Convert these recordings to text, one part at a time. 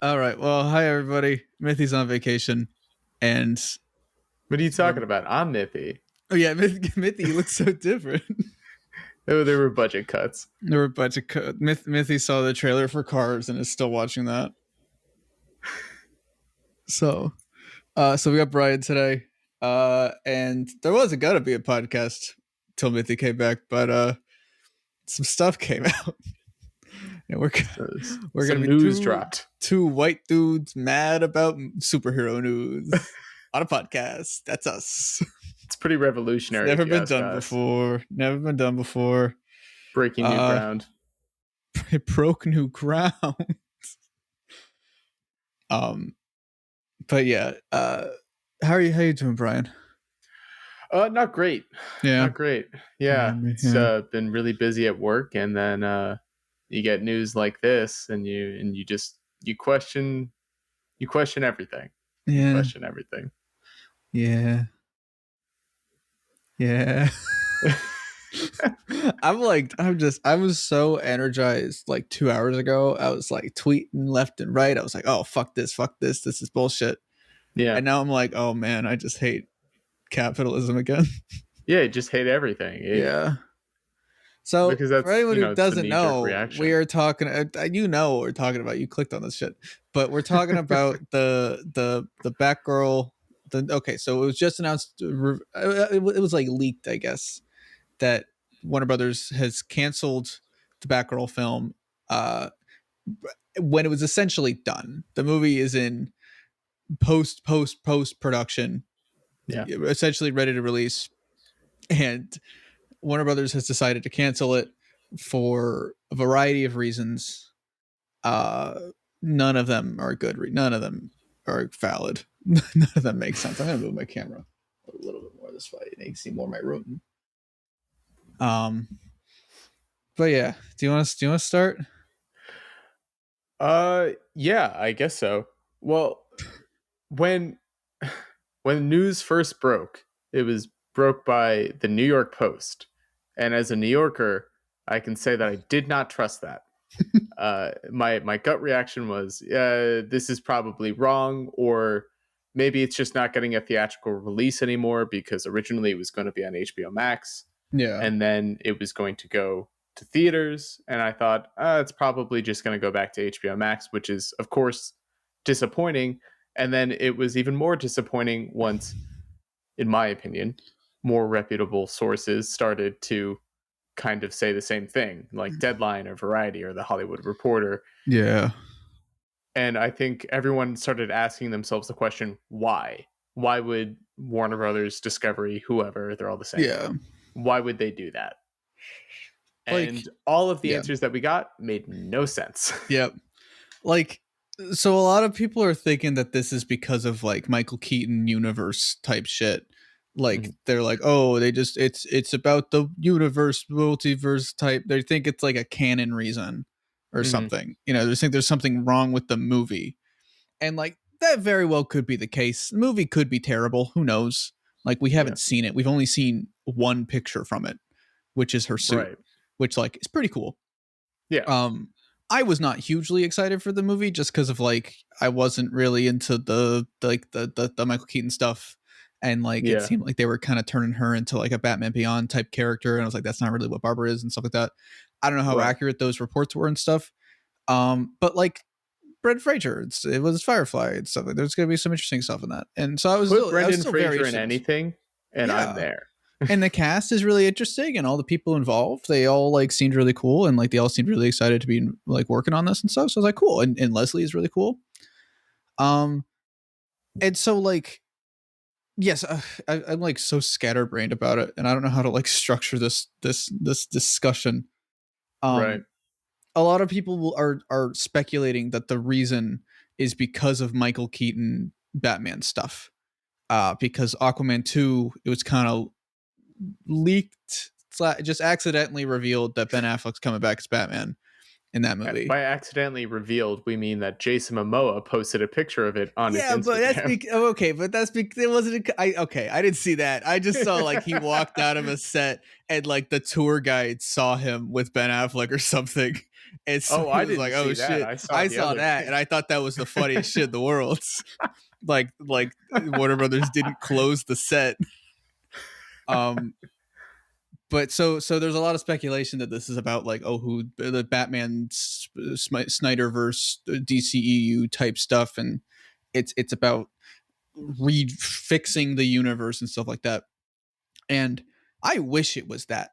All right. Well, hi everybody. Mithi's on vacation, and What are you we're talking about? I'm Mithi. oh yeah, Mithi, you look so different. Oh, there were budget cuts. There were a bunch of Mithi saw the trailer for Cars and is still watching that. So, so we got Brian today, and there wasn't gonna be a podcast till Mithi came back, but some stuff came out, and So we're gonna some be news dropped. two white dudes mad about superhero news on a podcast. That's us. It's pretty It's revolutionary, never if you been ask done us. before. Never been done before. Breaking new Uh, ground. it broke new ground. um, but yeah. How you doing, Brian? Not great. Yeah. Not great. Yeah, it's Yeah. been really busy at work, and then you get news like this, and you just you question everything. You Yeah. question everything. Yeah. Yeah. I was so energized like 2 hours ago. I was like tweeting left and right. I was like, oh, fuck this. This is bullshit. Yeah, And now I'm like, oh man, I just hate capitalism again. yeah. Just hate everything. Yeah. So, Because for that's anyone who it's a doesn't knee jerk know, we reaction. are talking. You know what we're talking about. You clicked on this shit, but we're talking about the Batgirl. Okay, so it was just announced. It was like leaked, I guess, that Warner Brothers has canceled the Batgirl film. When it was essentially done, the movie is in post production, Yeah. essentially ready to release, and Warner Brothers has decided to cancel it for a variety of reasons. None of them are good. None of them are valid. None of them make sense. I'm gonna move my camera a little bit more this way. You can see more of my room. Um, but yeah, do you want to start? Yeah, I guess so. Well, when when news first broke, it was broke by the New York Post. And as a New Yorker, I can say that I did not trust that. My gut reaction was, this is probably wrong, or maybe it's just not getting a theatrical release anymore because originally it was going to be on HBO Max, Yeah, and then it was going to go to theaters. And I thought, it's probably just going to go back to HBO Max, which is, of course, disappointing. And then it was even more disappointing once, in my opinion, more reputable sources started to kind of say the same thing, like Deadline or Variety or The Hollywood Reporter. yeah, And I think everyone started asking themselves the question, why? Why would Warner Brothers, Discovery, whoever, they're all the same. yeah. Why would they do that? Like, And all of the yeah, answers that we got made no sense. yep. Like, so a lot of people are thinking that this is because of like Michael Keaton universe type shit. Like Mhm. they're like, oh, it's about the universe multiverse type. They think it's like a canon reason or Mhm. something. They think there's something wrong with the movie, and like that very well could be the case. The movie could be terrible. Who knows? Like we Yeah. haven't seen it. We've only seen one picture from it, which is her suit, Right. which like is pretty cool. Yeah. um I was not hugely excited for the movie just because of like I wasn't really into the Michael Keaton stuff, and like it Yeah. seemed like they were kind of turning her into like a Batman Beyond type character, and I was like, that's not really what Barbara is and stuff like that. I don't know how Right. accurate those reports were and stuff. But like Brent Fraser, it was Firefly and stuff. Like, there's gonna be some interesting stuff in that, and so Put I was Brendan still very Fraser in interested. anything, and I'm Yeah, there. and the cast is really interesting, and all the people involved, they all like seemed really cool, and like they all seemed really excited to be like working on this and stuff. So I was like, cool, and Leslie is really cool. um and so like, yes, I'm like so scatterbrained about it, and I don't know how to like structure this discussion. Right. um a lot of people are speculating that the reason is because of Michael Keaton Batman stuff, because Aquaman 2, it was kind of leaked, just accidentally revealed that Ben Affleck's coming back as Batman, in that movie. By accidentally revealed, we mean that Jason Momoa posted a picture of it on his Yeah, but that's Instagram. okay, but that's because it wasn't. I didn't see that. I just saw like he walked out of a set and like the tour guide saw him with Ben Affleck or something, and so Oh, he I was didn't like, "Oh see that. shit!" I saw I the saw other that, thing. and I thought that was the funniest shit in the world. Like Warner Brothers didn't close the set. Um, but so there's a lot of speculation that this is about like who the Batman Snyderverse DCEU type stuff, and it's about fixing the universe and stuff like that. And I wish it was that.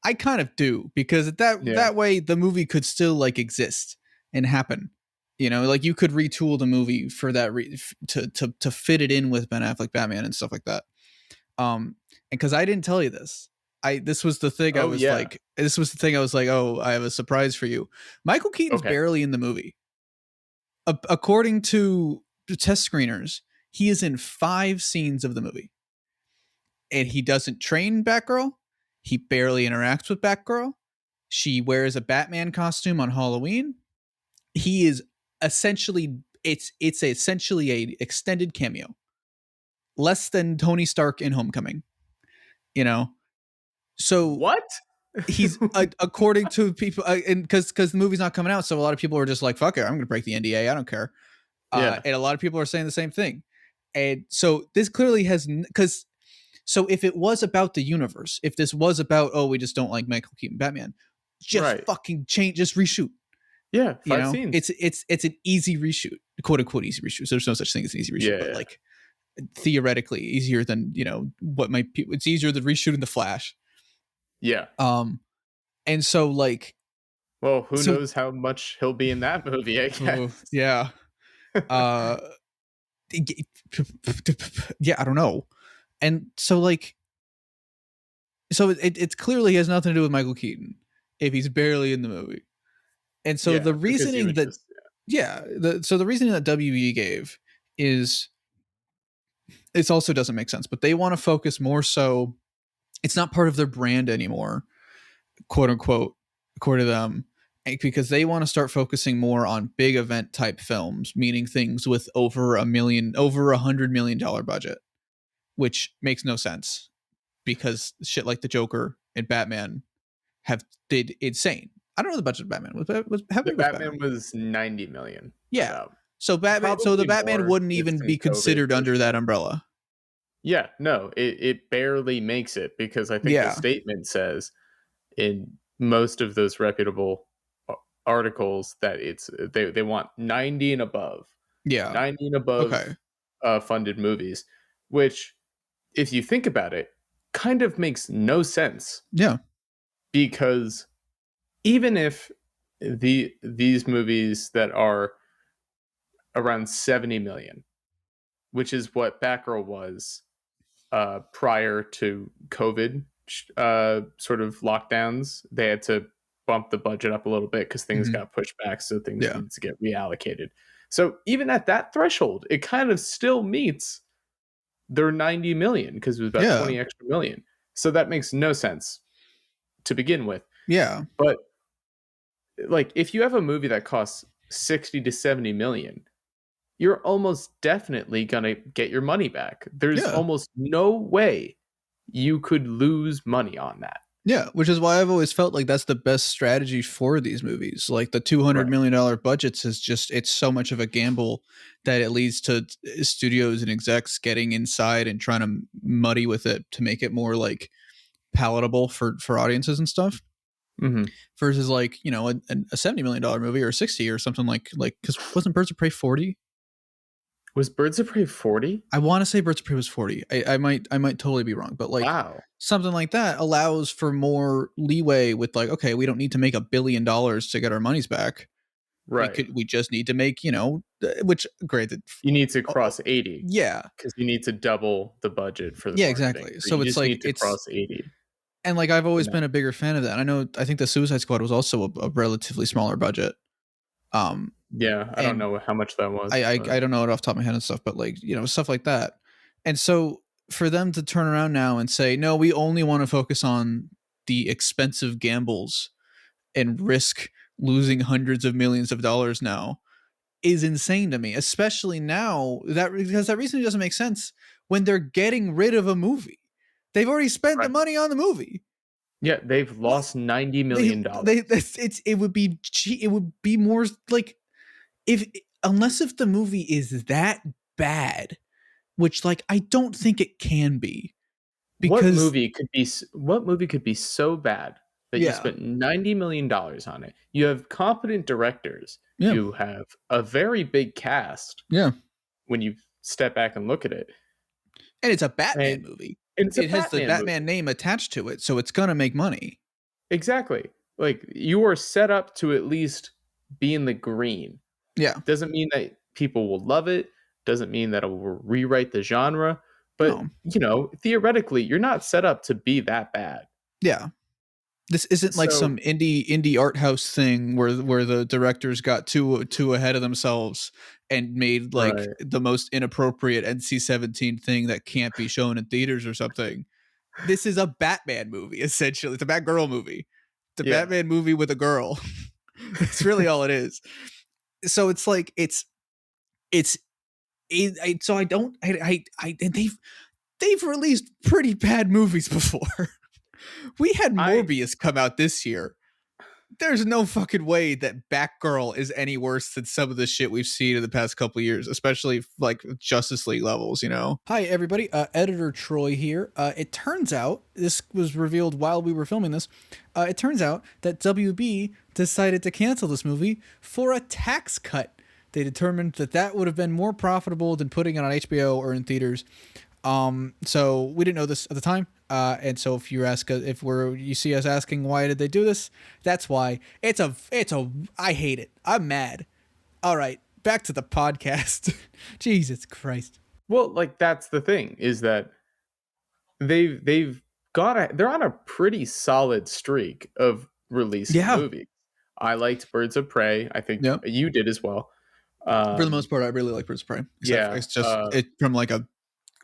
I kind of do, because Yeah. that way the movie could still like exist and happen. You know, like you could retool the movie for that to fit it in with Ben Affleck Batman and stuff like that. And because I didn't tell you this, this was the thing I Oh, was yeah. like, oh, I have a surprise for you. Michael Keaton's Okay. barely in the movie. According to the test screeners, he is in 5 scenes of the movie, and he doesn't train Batgirl. He barely interacts with Batgirl. She wears a Batman costume on Halloween. He is essentially it's essentially a extended cameo, less than Tony Stark in Homecoming. You know, so What? he's according to people, and because the movie's not coming out, so a lot of people are just like, "Fuck it, I'm going to break the NDA. I don't care." Yeah. And a lot of people are saying the same thing. And so this clearly has because so if it was about the universe, if this was about we just don't like Michael Keaton Batman, just Right. fucking change, just reshoot. Yeah. You 5 know, scenes. it's an easy reshoot, quote unquote easy reshoot. So there's no such thing as an easy reshoot, but Yeah. like theoretically easier than what might be. It's easier than reshooting the Flash. Yeah. And so like Well, who so knows how much he'll be in that movie, I guess. yeah. Uh, yeah, I don't know. And so like it's clearly has nothing to do with Michael Keaton if he's barely in the movie. And so the Yeah, because he reasoning would that just the reasoning that WB gave is it also doesn't make sense, but they want to focus more so it's not part of their brand anymore, quote unquote, according to them, because they want to start focusing more on big event type films, meaning things with over $100 million budget, which makes no sense because shit like the Joker and Batman have did insane. I don't know the budget of Batman. Was how the big was Batman Batman? was 90 million Yeah. about. So the Probably Batman more wouldn't with even some be COVID considered under pushing that it. umbrella. Yeah, no, it barely makes it because I think the Yeah. statement says in most of those reputable articles that they want 90 and above. Yeah. 90 and above Okay. funded movies, which if you think about it, kind of makes no sense Yeah. because even if these movies that are around 70 million, which is what Batgirl was prior to COVID sort of lockdowns, they had to bump the budget up a little bit because things Mm-hmm. got pushed back, so things Yeah. needed to get reallocated. So even at that threshold, it kind of still meets their 90 million because it was about Yeah. 20 extra million. So that makes no sense to begin with. Yeah. But like if you have a movie that costs 60 to 70 million, you're almost definitely going to get your money back. There's Yeah. almost no way you could lose money on that. Yeah, which is why I've always felt like that's the best strategy for these movies. Like the $200 million budgets is just it's so much of a gamble that it leads to studios and execs getting inside and trying to muddy with it to make it more like palatable for audiences and stuff. Mm-hmm. Versus like a $70 million movie or 60 or something like because wasn't Birds of Prey 40? Was Birds of Prey 40? I want to say Birds of Prey was 40. I might totally be wrong, but like Wow. something like that allows for more leeway with like, okay, we don't need to make $1 billion to get our monies back. Right. We just need to make, which granted. You need to cross 80. Yeah. Because you need to double the budget for the Yeah, marketing. exactly. So you it's just like need to cross 80. And like I've always been a bigger fan of that. I think the Suicide Squad was also a relatively smaller budget. Yeah, I don't know how much that was. I don't know it off the top of my head and stuff, but like, stuff like that. And so for them to turn around now and say, no, we only want to focus on the expensive gambles and risk losing hundreds of millions of dollars now is insane to me, especially now that because that reason doesn't make sense when they're getting rid of a movie. They've already spent the Right. money on the movie. Yeah, they've lost $90 million. It would be more like if unless if the movie is that bad, which like I don't think it can be What because movie could be so bad that you yeah, spent $90 million on it? You have competent directors. yeah, You have a very big cast yeah, when you step back and look at it. and it's a Batman And movie. it's a It has the Batman Batman movie. name attached to it, so it's gonna make money. Exactly. Like you are set up to at least be in the green. Yeah, Doesn't mean that people will love it, doesn't mean that it will rewrite the genre, but no, theoretically, you're not set up to be that bad. yeah. This isn't like So, some indie art house thing where the directors got too ahead of themselves and made like right. the most inappropriate NC-17 thing that can't be shown in theaters or something. This is a Batman movie essentially. It's a Batgirl movie. It's a Yeah. Batman movie with a girl. That's really all it is. So it's like so I don't and they've released pretty bad movies before. We had I Morbius come out this year. There's no fucking way that Batgirl is any worse than some of the shit we've seen in the past couple of years, especially like Justice League levels, you know? Hi, everybody. Editor Troy here. It turns out, this was revealed while we were filming this, it turns out that WB decided to cancel this movie for a tax cut. They determined that that would have been more profitable than putting it on HBO or in theaters. So we didn't know this at the time. And so if you ask, you see us asking why did they do this, that's why. I hate it. I'm mad. All right, back to the podcast. Jesus Christ. well, like that's the thing is that they're on a pretty solid streak of releasing Yeah. movies. I liked Birds of Prey. I think Yeah. you did as well. For the most part, I really like Birds of Prey. Except Yeah, it's just it from like a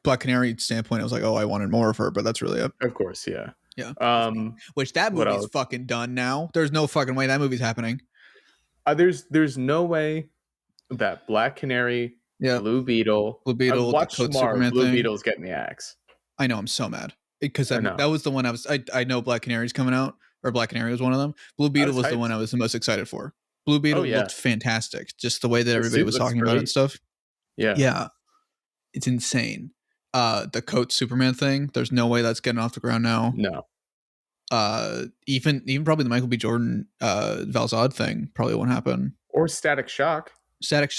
Black Canary standpoint. I was like, oh, I wanted more of her, but that's really it. of course, yeah. Yeah. Um, Which that what movie's else? fucking done now. There's no fucking way that movie's happening. There's no way that Black Canary, Yeah. Blue Beetle. Blue I've Beetle, the watched Code tomorrow. Superman Blue thing. Beetle's getting the axe. I know, I'm so mad because I that know. was the one I know Black Canary's coming out, or Black Canary was one of them. Blue Beetle was the hyped. one I was the most excited for. Blue Beetle yeah. looked fantastic, just the way that The everybody suit was looks talking about it and great. stuff. Yeah. Yeah, it's insane. The Coat Superman thing, there's no way that's getting off the ground now. No. Even probably the Michael B. Jordan Val-Zod thing probably won't happen. Or Static Shock.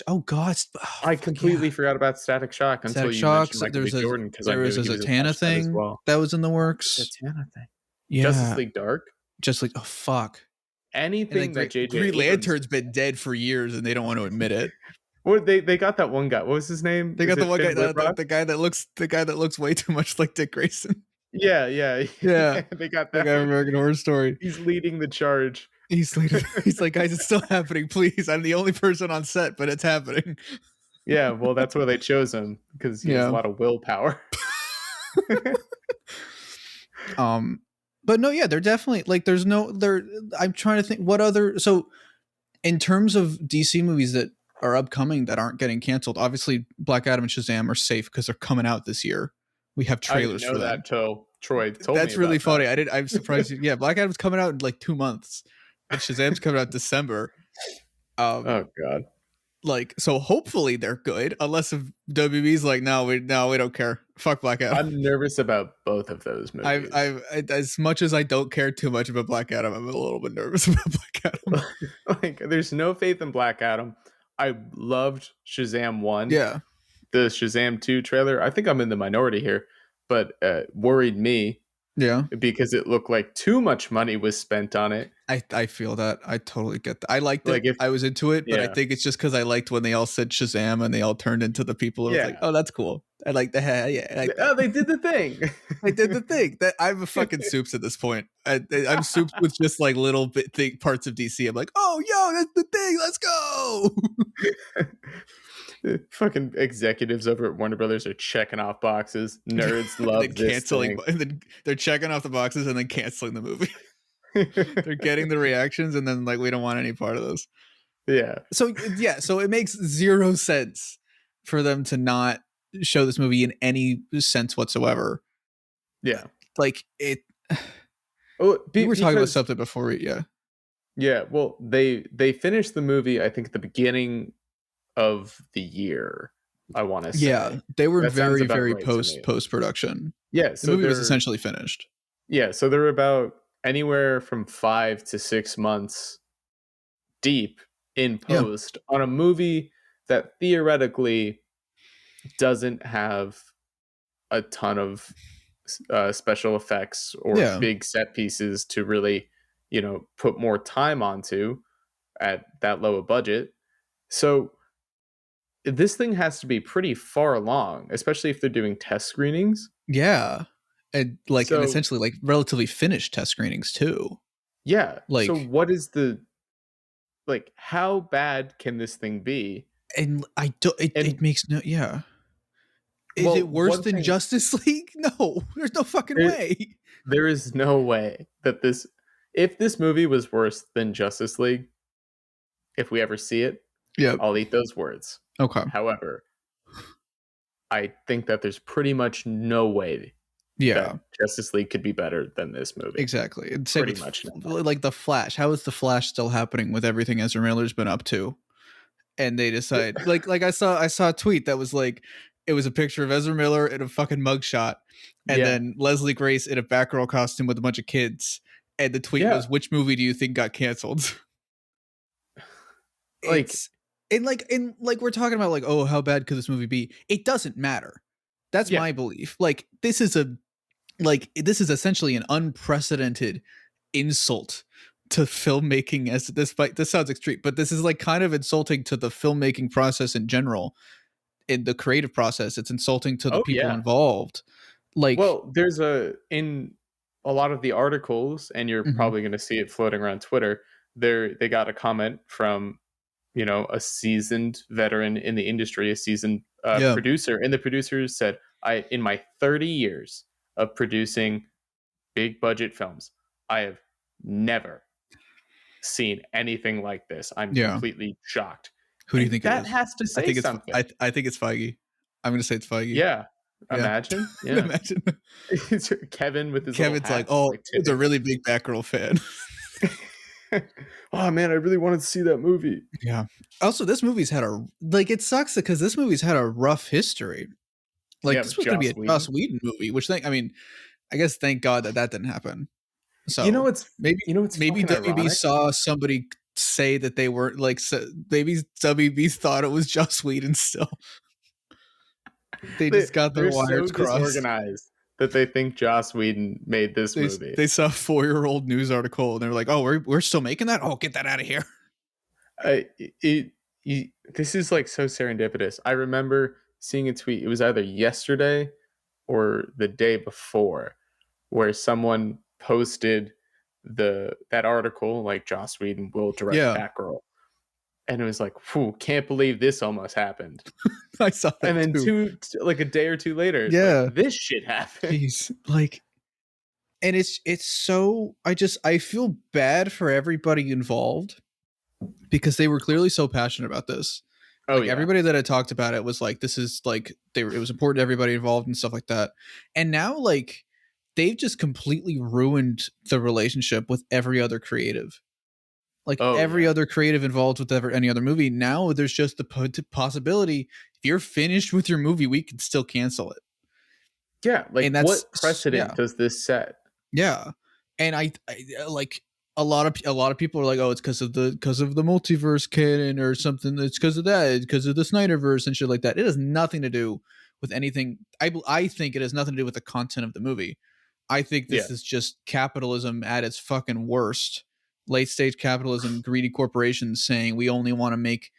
Oh god, I completely forgot about Static Shock until Static you Shocks. mentioned Michael B. Jordan because I There knew was a he was Zatanna attached to that as thing well. that was in the works. Zatanna thing. Yeah, Justice League Dark. just like, oh fuck. Anything that JJ Green Abrams- Lantern's been dead for years and they don't want to admit it. Well, they got that one guy. What was his name? They Is got the it one guy, Finn Wittrock? the guy that looks way too much like Dick Grayson. Yeah. Yeah. They got The that. guy from American Horror Story. He's leading the charge. He's like, guys, it's still happening. Please, I'm the only person on set, but it's happening. Yeah, well, that's why they chose him because he has a lot of willpower. But no, yeah, they're definitely like, I'm trying to think what other, so in terms of DC movies that are upcoming that aren't getting canceled, obviously Black Adam and Shazam are safe because they're coming out this year. We have trailers I didn't know for them. that till Troy told me. That's really about funny. that. I'm surprised. Yeah, Black Adam's coming out in like 2 months, and Shazam's coming out December. Oh god. Like, so hopefully they're good, unless if WB's like, no, we don't care. Fuck Black Adam. I'm nervous about both of those movies. I as much as I don't care too much about Black Adam, I'm a little bit nervous about Black Adam. Like, there's no faith in Black Adam. I loved Shazam 1. Yeah. The Shazam 2 trailer, I think I'm in the minority here, but worried me. Yeah. Because it looked like too much money was spent on it. I feel that. I totally get that. I liked Like it. I was into it, but I Yeah. think it's just because I liked when they all said Shazam and they all turned into the people. And I was like, oh, that's cool. I like the yeah. I like that. Oh, they did the thing. I did the thing that I'm a fucking soups at this point. I'm soups with just like little parts of DC. I'm like, oh, yo, that's the thing. Let's go. Fucking executives over at Warner Brothers are checking off boxes. Nerds love and then this canceling, thing. and then they're checking off the boxes and then canceling the movie. They're getting the reactions, and then like we don't want any part of this. Yeah. So yeah, so it makes zero sense for them to not show this movie in any sense whatsoever. Yeah. Like it. Oh, You were talking about because something before, yeah. yeah, well, they finished the movie I think at the beginning of the year, I want to Yeah, say. they were That sounds very, about very right to me. post production. Yeah, The so movie was they're essentially finished. yeah, so they're about anywhere from 5 to 6 months deep in Yeah, post on a movie that theoretically doesn't have a ton of special effects or yeah, big set pieces to really, put more time onto at that low a budget. So this thing has to be pretty far along, especially if they're doing test screenings. yeah, and So essentially like relatively finished test screenings too. yeah. So Like, what is the like? How bad can this thing be? and I don't. It And makes no. Yeah, is well, it worse one than thing Justice League? No, there's no fucking there, way. there is no way that this if this movie was worse than Justice League, if we ever see it, Yep. I'll eat those words. Okay. However, I think that there's pretty much no way Yeah. that Justice League could be better than this movie. Exactly. And same Pretty with much no way. like the Flash. How is the Flash still happening with everything Ezra Miller's been up to? And they decide like I saw a tweet that was like it was a picture of Ezra Miller in a fucking mugshot, and Yeah. then Leslie Grace in a Batgirl costume with a bunch of kids. And the tweet Yeah. was, "Which movie do you think got canceled?" Like, It's and like we're talking about like, oh, how bad could this movie be? It doesn't matter. That's yeah. my belief. Like this is essentially an unprecedented insult to filmmaking, as despite this sounds extreme, but this is like kind of insulting to the filmmaking process in general, in the creative process. It's insulting to the Oh, people yeah. involved. Like, Well, there's in a lot of the articles, and you're mhm, probably going to see it floating around Twitter. They got a comment from a seasoned veteran in the industry, a seasoned yeah, producer, and the producers said, "I in my 30 years of producing big budget films, I have never seen anything like this. I'm yeah. completely shocked." Who do you And think it that is? has to I say think it's something. I think it's Feige. I'm gonna say it's Feige. Yeah. Yeah, Imagine. Yeah. imagine. It's Kevin with his little Kevin's like, hat, just oh, like he's a tipping. really big Batgirl fan. Oh man, I really wanted to see that movie. Yeah. Also, this movie's had a like it sucks because this movie's had a rough history. Like Yeah, this with was gonna be Joss a Joss Whedon. Whedon movie, which I mean, I guess thank God that that didn't happen. You know So what's maybe you know what's maybe fucking WB ironic? saw somebody say that they were like maybe WB thought it was Joss Whedon still. They They just got their they're so wires crossed. disorganized that they think Joss Whedon made this movie. They saw a 4-year-old news article and they're like, "Oh, we're still making that? Oh, get that out of here." I it, this is like so serendipitous. I remember seeing a tweet. It was either yesterday or the day before, where someone posted that article like Joss Whedon will direct Yeah, Batgirl, and it was like, "Whew, can't believe this almost happened." I saw And that then too. like a day or two later, it's like Yeah. this shit happened. Jeez. Like, and it's so I feel bad for everybody involved because they were clearly so passionate about this. Oh Like yeah, everybody that had talked about it was like, this is like it was important to everybody involved and stuff like that. And now like they've just completely ruined the relationship with every other creative. Like oh every yeah, other creative involved with any other movie. Now there's just the possibility if you're finished with your movie, we can still cancel it. yeah. Like, And that's what precedent yeah. does this set? Yeah, and I like a lot of people are like, oh, it's because of the multiverse canon or something. It's because of that, because of the Snyderverse and shit like that. It has nothing to do with anything. I think it has nothing to do with the content of the movie. I think Yeah, this is just capitalism at its fucking worst. Late stage capitalism, greedy corporations saying we only want to make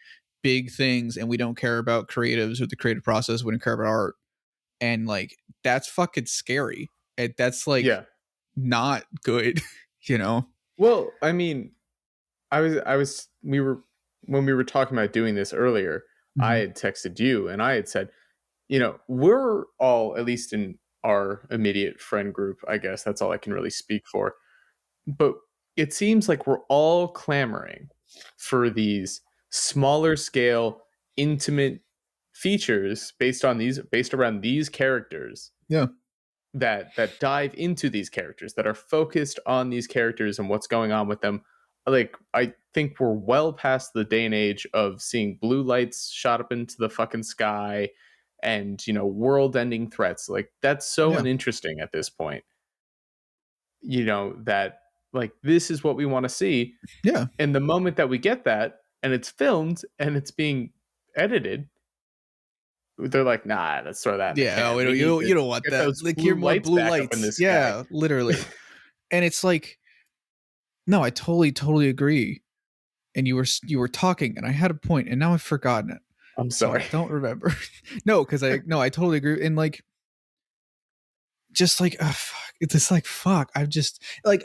big things and we don't care about creatives or the creative process. We don't care about art, and like that's fucking scary. And that's like yeah. not good, you know? Well, I mean, we were when we were talking about doing this earlier. I Mhm. had texted you, and I had said, we're all, at least in our immediate friend group, I guess that's all I can really speak for. But it seems like we're all clamoring for these smaller scale, intimate features based around these characters Yeah. that dive into these characters, that are focused on these characters and what's going on with them. Like, I think we're well past the day and age of seeing blue lights shot up into the fucking sky and, world ending threats. Like, that's so Yeah. uninteresting at this point. That, like, this is what we want to see. Yeah. And the moment that we get that and it's filmed and it's being edited, they're like, nah, let's throw that in the Yeah. Oh, can. We need you to don't want get that. those Like, you're blue more lights blue back up in the lights. sky. Yeah, literally. And it's like, no, I totally agree. And you were talking, and I had a point, and now I've forgotten it. I'm So sorry. I don't remember. No, because I totally agree. And like, just like, fuck, it's just like, fuck. I've just like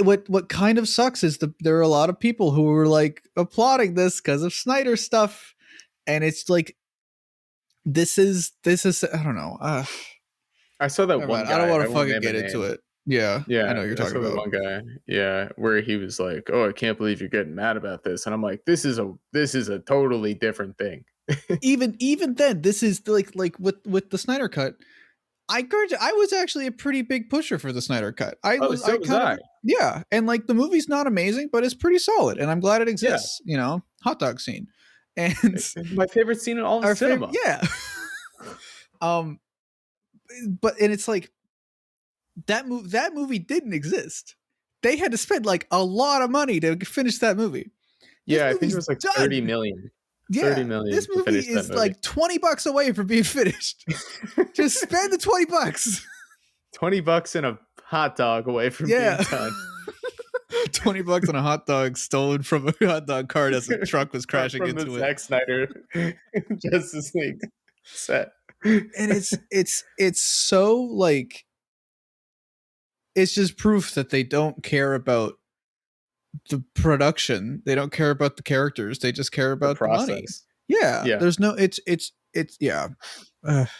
what kind of sucks is there are a lot of people who were like applauding this because of Snyder stuff, and it's like, this is I don't know. I saw that Never one mind. I don't guy. want I to won't fucking name a get into name. it. Yeah, I Yeah, know what you're I talking saw the about. one guy. Yeah, where he was like, "Oh, I can't believe you're getting mad about this," and I'm like, "This is a totally different thing." Even then, this is like with the Snyder cut. I was actually a pretty big pusher for the Snyder cut. Oh, I so was kind of, I. yeah, and like the movie's not amazing, but it's pretty solid, and I'm glad it Yeah, exists. Hot dog scene, and my favorite scene in all of our favorite, cinema. yeah. um, but and it's like that movie didn't exist. They had to spend like a lot of money to finish that movie. This Yeah, I think it movie's was like 30 done. million. 30 Yeah, million this to movie finish that is movie. like $20 away from being finished. Just spend the $20. $20 and a hot dog away from being Yeah. done. $20 on a hot dog stolen from a hot dog cart as a truck was crashing From the into it. Zack Snyder Justice League set. And it's so like, it's just proof that they don't care about the production. They don't care about the characters. They just care The about the money. process. Yeah. Yeah. There's no it's yeah.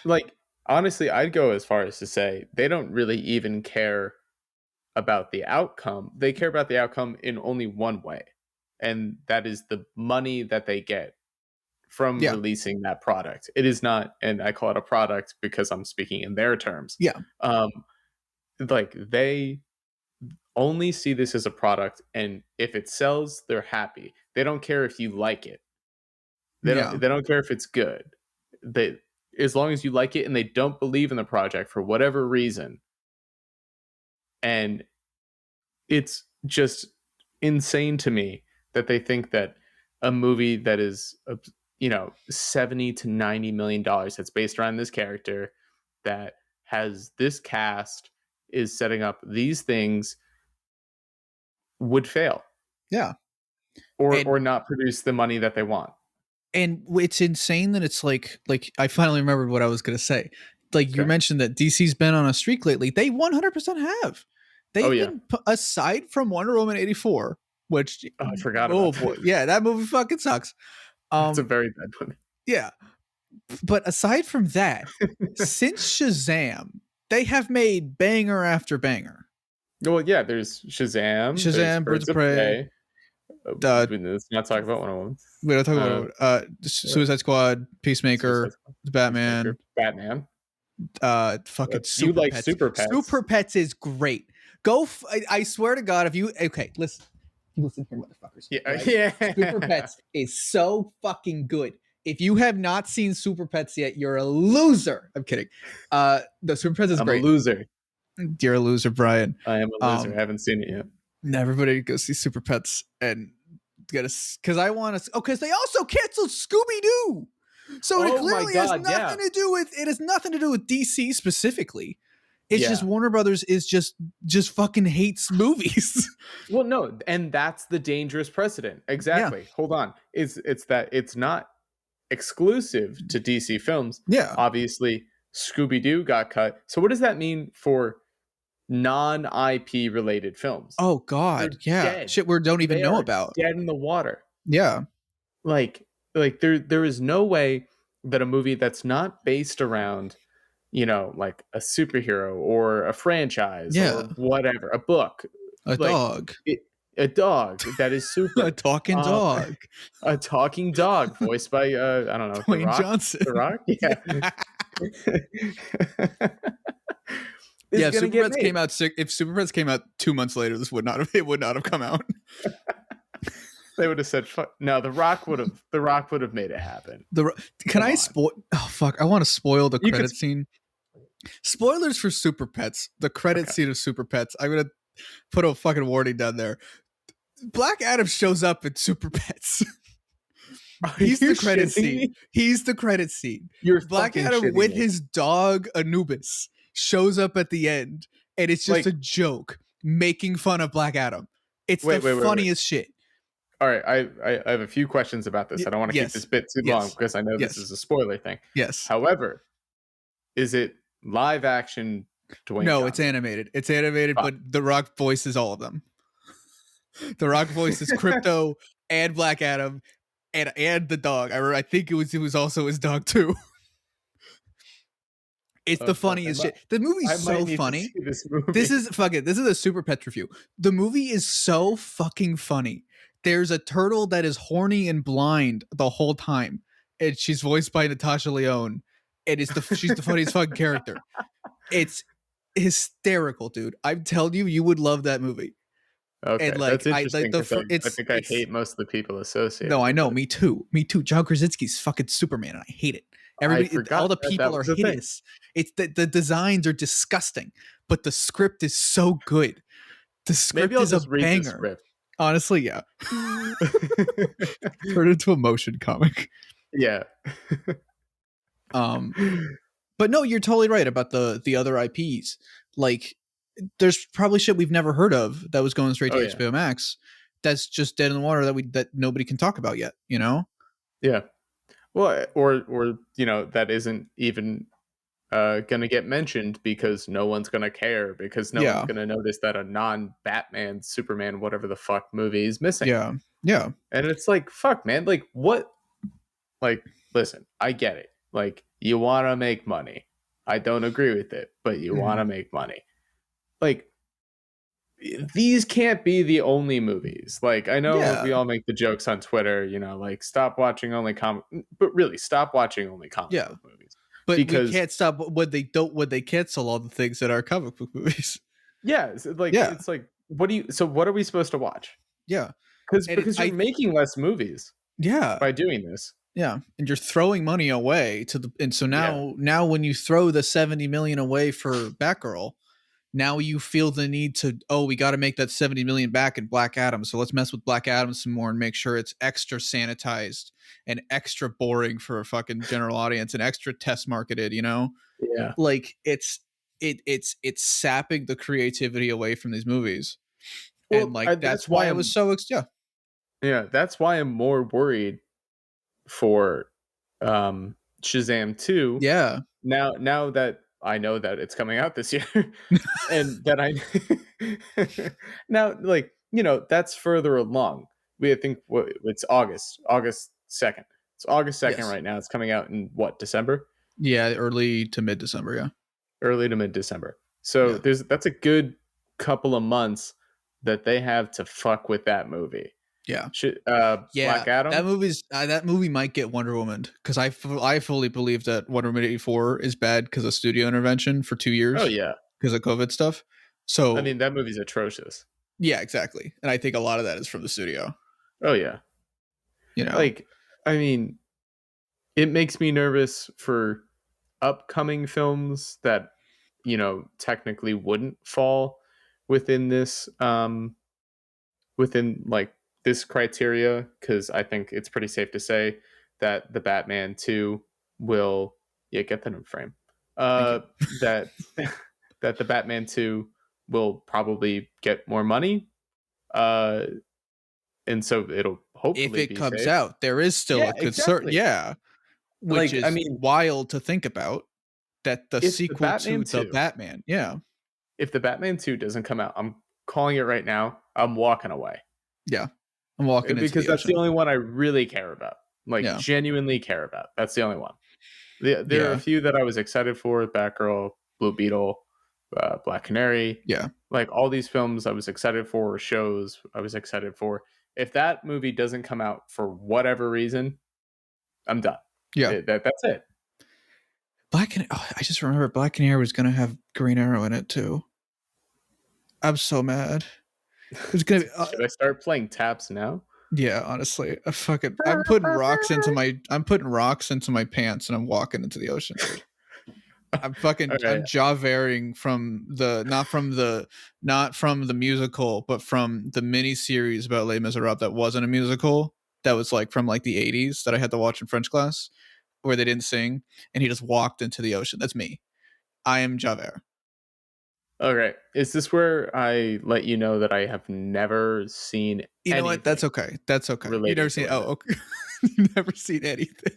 Like, honestly, I'd go as far as to say they don't really even care about the outcome. They care about the outcome in only one way, and that is the money that they get from Yeah. releasing that product. It is not, and I call it a product because I'm speaking in their terms. Yeah. Like, they only see this as a product, and if it sells, they're happy. They don't care if you like it. Yeah. They don't care if it's good. They, as long as you like it, and they don't believe in the project for whatever reason. And it's just insane to me that they think that a movie that is, 70 to 90 million dollars, that's based around this character, that has this cast, is setting up these things, would fail. Yeah. Or not produce the money that they want. And it's insane that it's like I finally remembered what I was going to say. Like, you Okay. mentioned that DC's been on a streak lately. They 100% have. They've been, aside from Wonder Woman 84, which, I forgot about boy, yeah, that movie fucking sucks. It's a very bad one. Yeah, but aside from that, since Shazam, they have made banger after banger. Well, yeah, there's Shazam, there's Birds of Prey. Let's not talk about Wonder Woman. We don't talk about Suicide Squad, Peacemaker, Batman. Batman. Fucking You Super like Pets. Super Pets. Super Pets is great. I swear to God, if you listen here, motherfuckers. Yeah, right? yeah. Super Pets is so fucking good. If you have not seen Super Pets yet, you're a loser. I'm kidding. The Super Pets is great. I'm a loser. You're a loser, Brian. I am a loser. I haven't seen it yet. Everybody go see Super Pets and get us, because I want to. Oh, because they also canceled Scooby Doo. So it clearly has nothing to do with it. Has nothing to do with DC specifically. It's just Warner Brothers is just fucking hates movies. Well, no, and that's the dangerous precedent. Exactly. Yeah. Hold on. It's that it's not exclusive to DC films. Yeah. Obviously, Scooby-Doo got cut. So what does that mean for non-IP related films? Oh God, they're yeah. dead. Shit we don't even know about. Dead in the water. Yeah. Like there is no way that a movie that's not based around, like a superhero or a franchise or whatever, a book, A like dog. a dog that is A super. talking Um, dog. a talking dog voiced by I don't know, The Dwayne Rock. Johnson. The Rock, yeah. Yeah, Is if gonna Super get Pets made. came out if Super Pets came out 2 months later, this would not have it would not have come out. They would have said, "Fuck." No, The Rock would have. The Rock would have made it happen. Can Come I on, spoil? Oh fuck! I want to spoil the you could. credit scene. Spoilers for Super Pets. The credit Okay. scene of Super Pets. I'm gonna put a fucking warning down there. Black Adam shows up in Super Pets. Are He's you the credit shitting scene. me? He's the credit scene. You're Black fucking Adam shitting with me. his dog Anubis shows up at the end, and it's just Like, a joke making fun of Black Adam. It's wait, the wait, wait, wait. funniest shit. All right, I have a few questions about this. I don't want to keep this Yes. bit too long Yes. because I know this Yes. is a spoiler thing. Yes. However, is it live action Dwayne No, Johnson? it's animated. It's animated, Fuck. but The Rock voices all of them. The Rock voices Crypto and Black Adam and the dog. I think it was also his dog too. It's Oh the fuck! funniest shit. The movie's I might so need to funny. see this movie. This is a Super Pets review. The movie is so fucking funny. There's a turtle that is horny and blind the whole time, and she's voiced by Natasha Lyonne. And she's the funniest fucking character. It's hysterical, dude. I'm telling you, you would love that movie. Okay, And like that's interesting because I think I it's hate most of the people associated. no, I with know, it. me too. Me too. John Krasinski's fucking Superman, and I hate it. I Everybody, all forgot the that people are was a thing. hideous. It's the designs are disgusting, but the script is so good. The script Maybe I'll is a just read the banger. script. Honestly, yeah. Turn it into a motion comic. Yeah. But no, you're totally right about the other IPs. Like, there's probably shit we've never heard of that was going straight to HBO Max. That's just dead in the water that nobody can talk about yet. You know? Yeah. Well, or that isn't even gonna get mentioned because no one's gonna care because no one's gonna notice that a non-Batman, Superman, whatever the fuck movie is missing. Yeah. Yeah. And it's like, fuck, man. Like, what? Like, listen, I get it. Like, you want to make money. I don't agree with it, but you want to make money. Like, these can't be the only movies. Like, I know we all make the jokes on Twitter, like, stop watching only comic, but really, stop watching only comic book movies. But we can't stop when they cancel all the things that are comic book movies. Yeah, it's like, what are we supposed to watch? Yeah, because you're making less movies. Yeah, by doing this. Yeah, and you're throwing money away so now when you throw the 70 million away for Batgirl, now you feel the need to, we got to make that 70 million back in Black Adam. So let's mess with Black Adam some more and make sure it's extra sanitized and extra boring for a fucking general audience and extra test marketed, Yeah. Like it's sapping the creativity away from these movies. Well, and like that's why I was so Yeah, that's why I'm more worried for Shazam 2. Yeah. Now that I know that it's coming out this year and that now that's further along. I think it's August 2nd. It's August 2nd right now. It's coming out in what, December? Yeah, early to mid December, yeah. Early to mid December. So that's a good couple of months that they have to fuck with that movie. Yeah. Black Adam. That movie might get Wonder Woman because I fully believe that Wonder Woman 84 is bad because of studio intervention for 2 years. Oh yeah, because of COVID stuff. So I mean that movie's atrocious. Yeah, exactly, and I think a lot of that is from the studio. Oh yeah, like I mean, it makes me nervous for upcoming films that technically wouldn't fall within this within like this criteria, because I think it's pretty safe to say that the Batman 2 will get that in frame. That that the Batman 2 will probably get more money. And so it'll hopefully if it be comes safe. out, there is still a concern. Exactly. Which is wild to think about, that the sequel to the Batman. Yeah. If the Batman 2 doesn't come out, I'm calling it right now. I'm walking away. Yeah. I'm walking because that's the only one I really care about. Genuinely care about. That's the only one. There are a few that I was excited for: Batgirl, Blue Beetle, Black Canary, Yeah. like all these films I was excited for, shows I was excited for. If that movie doesn't come out for whatever reason, I'm done. Yeah. That's it. I just remember Black Canary was gonna have Green Arrow in it too. I'm so mad. It's gonna be, Should I start playing taps now? yeah, honestly. I'm putting rocks into my pants and I'm walking into the ocean, dude. I'm Okay. Javering from the not from the musical, but from the mini series about Les Miserables that wasn't a musical. That was like from like the 80s that I had to watch in French class where they didn't sing and he just walked into the ocean. That's me. I am Javert. Okay. Is this where I let you know that I have never seen You know what? That's anything okay. That's okay. You related never to seen? Lemon? Oh, okay. You never seen anything.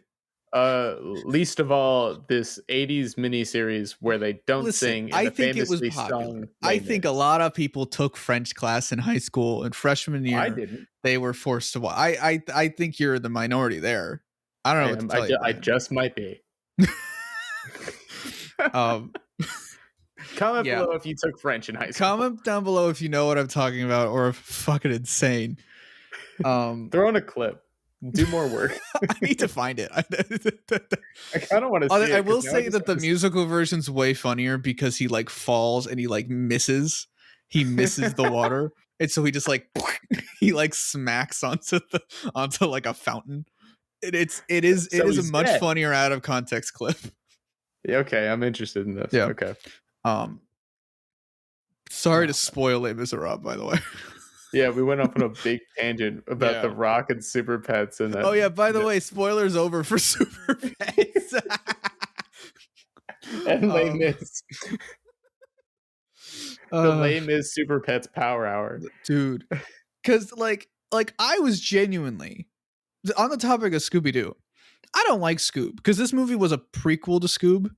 Least of all this 80s miniseries where they don't Listen, sing in I the think it was famously popular. sung I Les think a Mis. lot of people took French class in high school and freshman I year. didn't. They were forced to watch. I think you're the minority there. I don't I know what to am. tell you, I man. just might be. um, Comment yeah. below if you took French in high school. Comment down below if you know what I'm talking about or if fucking insane. Throw in a clip. Do more work. I need to find it. I kind of want to see I it will because now I say just that the musical version's way funnier because he like falls and he like misses. He misses the water, and so he just like he like smacks onto like a fountain. It so is a he's much dead. funnier out of context clip. Yeah, okay, I'm interested in this. Yeah. Okay. Um. Sorry to Oh, spoil Les Miserables, by the way. yeah, we went off on a big tangent about the Yeah. Rock and Super Pets and that. Oh yeah. By the way, spoilers over for Super Pets. And Les Mis. The uh, Les Mis Super Pets Power Hour. dude, because like I was genuinely on the topic of Scooby Doo. I don't like Scoob because this movie was a prequel to Scoob.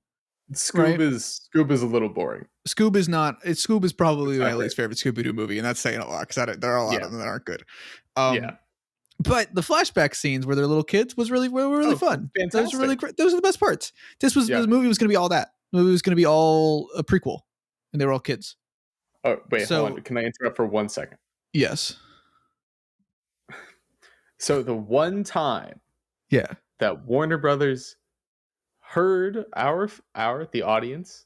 Scoob Right? is a little boring. Scoob is not. Scoob is probably It's my not great. least favorite Scooby Doo movie, and that's saying a lot because there are a lot Yeah. of them that aren't good. Yeah. But the flashback scenes where they're little kids were really fun. Those were really Fantastic. great. Those are the best parts. Yeah. The movie was going to be all that. The movie was going to be all a prequel, and they were all kids. Oh, wait, So- hold on. Can I interrupt for 1 second? Yes. So the one time Yeah. that Warner Brothers heard the audience,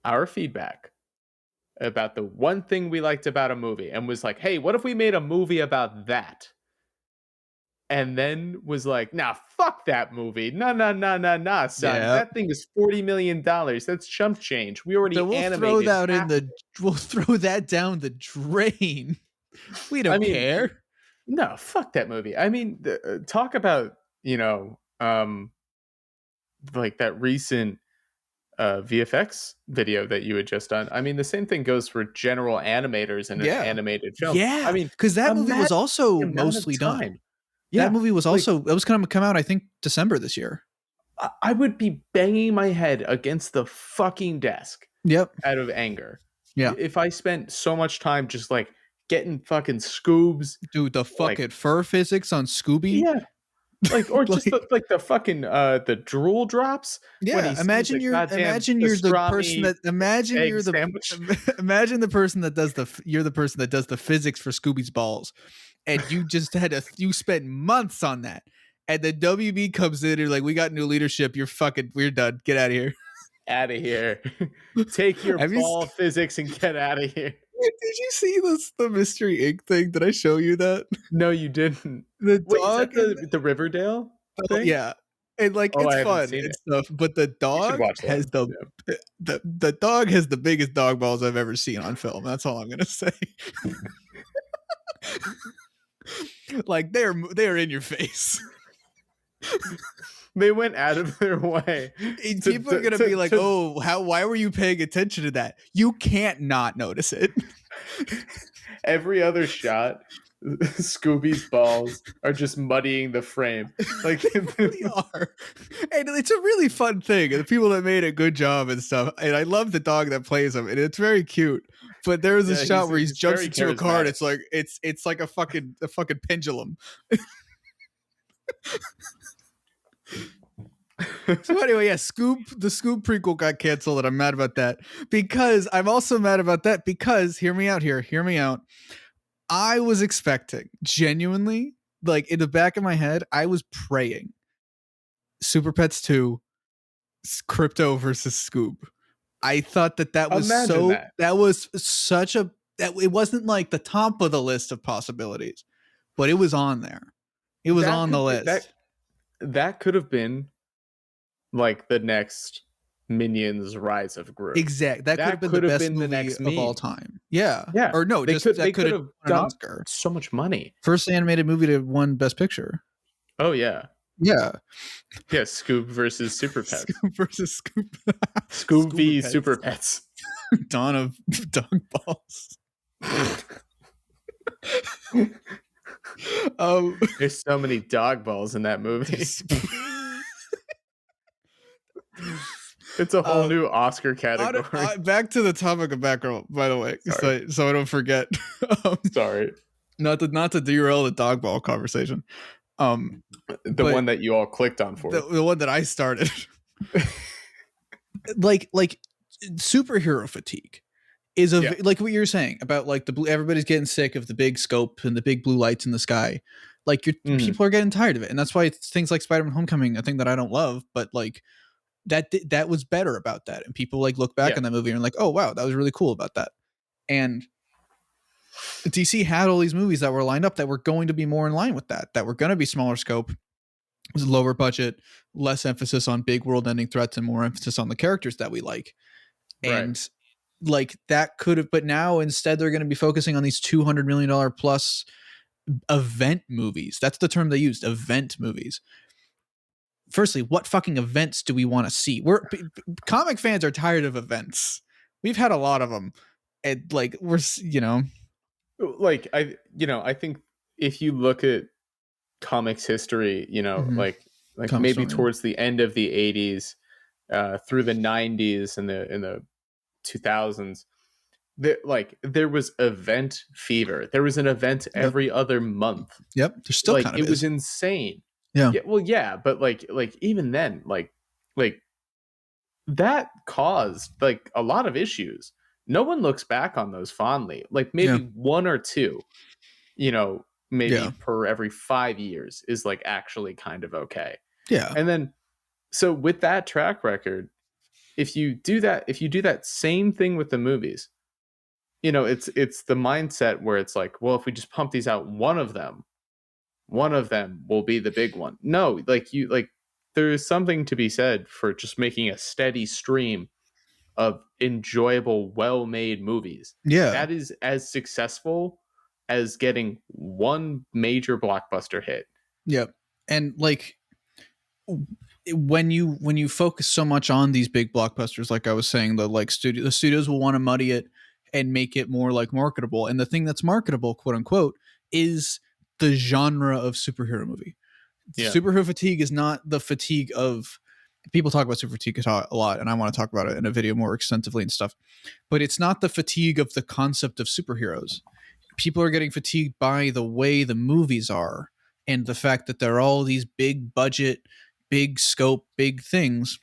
our feedback about the one thing we liked about a movie and was like, hey, what if we made a movie about that? And then was like, nah, fuck that movie. Nah, son. Yeah. That thing is $40 million. That's chump change. We already So we'll animated. we'll throw that down the drain. We don't care. No, fuck that movie. I mean, talk about, like that recent VFX video that you had just done. I mean, the same thing goes for general animators in an animated film. Yeah. I mean, because that movie was also the amount of mostly done. time. Yeah, That movie was also that was going to come out, I think, December this year. I would be banging my head against the fucking desk Yep. out of anger. Yeah. If I spent so much time just like getting fucking Scoobs. Dude, the fucking fur physics on Scooby. Yeah. Like, or just the fucking the drool drops. Yeah. Imagine you're the person that does the physics for Scooby's balls. And you just you spent months on that. And the WB comes in and like, we got new leadership. We're done. Get out of here. Out of here. Take your ball physics and get out of here. Did you see the Mystery Inc. thing? Did I show you that? No, you didn't. The dog, is that the Riverdale thing? Yeah. And like it's fun and stuff, but the dog has the dog has the biggest dog balls I've ever seen on film. That's all I'm gonna say. Like they're in your face. They went out of their way. People are gonna be like, "Oh, why were you paying attention to that?" You can't not notice it. Every other shot, Scooby's balls are just muddying the frame. Like they really are. And it's a really fun thing. And the people that made a good job and stuff. And I love the dog that plays him, and it's very cute. But there was a shot where he jumps into a car, and it's like a fucking pendulum. So anyway, yeah, the Scoob prequel got canceled, and I'm mad about that because I'm also mad about that because hear me out here, hear me out. I was expecting genuinely, like in the back of my head, I was praying Super Pets 2 Crypto versus Scoob. I thought that was Imagine so that. that was such a that it wasn't like the top of the list of possibilities, but it was on there. It was That on the could be, list. that could have been like the next Minions Rise of Gru. Exact. That could have That been the could have best been the movie next of all meme. time. Yeah. Yeah, Or no, just they that could could have have won an gotten Oscar. so much money. First animated movie to won Best Picture. Oh yeah, Yeah. yeah. Scoob versus Super Pets. Scoob versus Scoob. Scoob v Pets. Super Pets. Dawn of Dog Balls. There's so many dog balls in that movie. It's a whole new Oscar category. Back to the topic of Batgirl, by the way, so I don't forget. Sorry, not to derail the dog ball conversation. the one that you all clicked on for the one that I started. like superhero fatigue is like what you're saying about like everybody's getting sick of the big scope and the big blue lights in the sky. Like people are getting tired of it, and that's why things like Spider-Man: Homecoming, a thing that I don't love, but like that was better about that, and people like look back on that movie and are like, oh wow, that was really cool about that. And DC had all these movies that were lined up that were going to be more in line with that were going to be smaller scope, lower budget, less emphasis on big world-ending threats, and more emphasis on the characters that we like. And like that could have, but now instead they're going to be focusing on these $200 million plus event movies. That's the term they used, event movies. Firstly, what fucking events do we want to see? Comic fans are tired of events. We've had a lot of them, and like like I think if you look at comics history, like maybe towards the end of the 80s, through the 90s and in the 2000s, there was event fever. There was an event every other month. Yep, there's still like it was insane. Yeah. Well, yeah, but like even then, like that caused like a lot of issues. No one looks back on those fondly. Like maybe one or two, maybe per every 5 years is like actually kind of okay. Yeah. And then so with that track record, if you do that same thing with the movies, it's the mindset where it's like, well, if we just pump these out, one of them will be the big one. No, there's something to be said for just making a steady stream of enjoyable, well-made movies. Yeah. That is as successful as getting one major blockbuster hit. Yep. And like when you focus so much on these big blockbusters, like I was saying, the studios will want to muddy it and make it more like marketable. And the thing that's marketable, quote unquote, is the genre of superhero movie. Superhero fatigue is not the fatigue of people talk about super fatigue a lot, and I want to talk about it in a video more extensively and stuff, but it's not the fatigue of the concept of superheroes. People are getting fatigued by the way the movies are and the fact that they're all these big budget, big scope, big things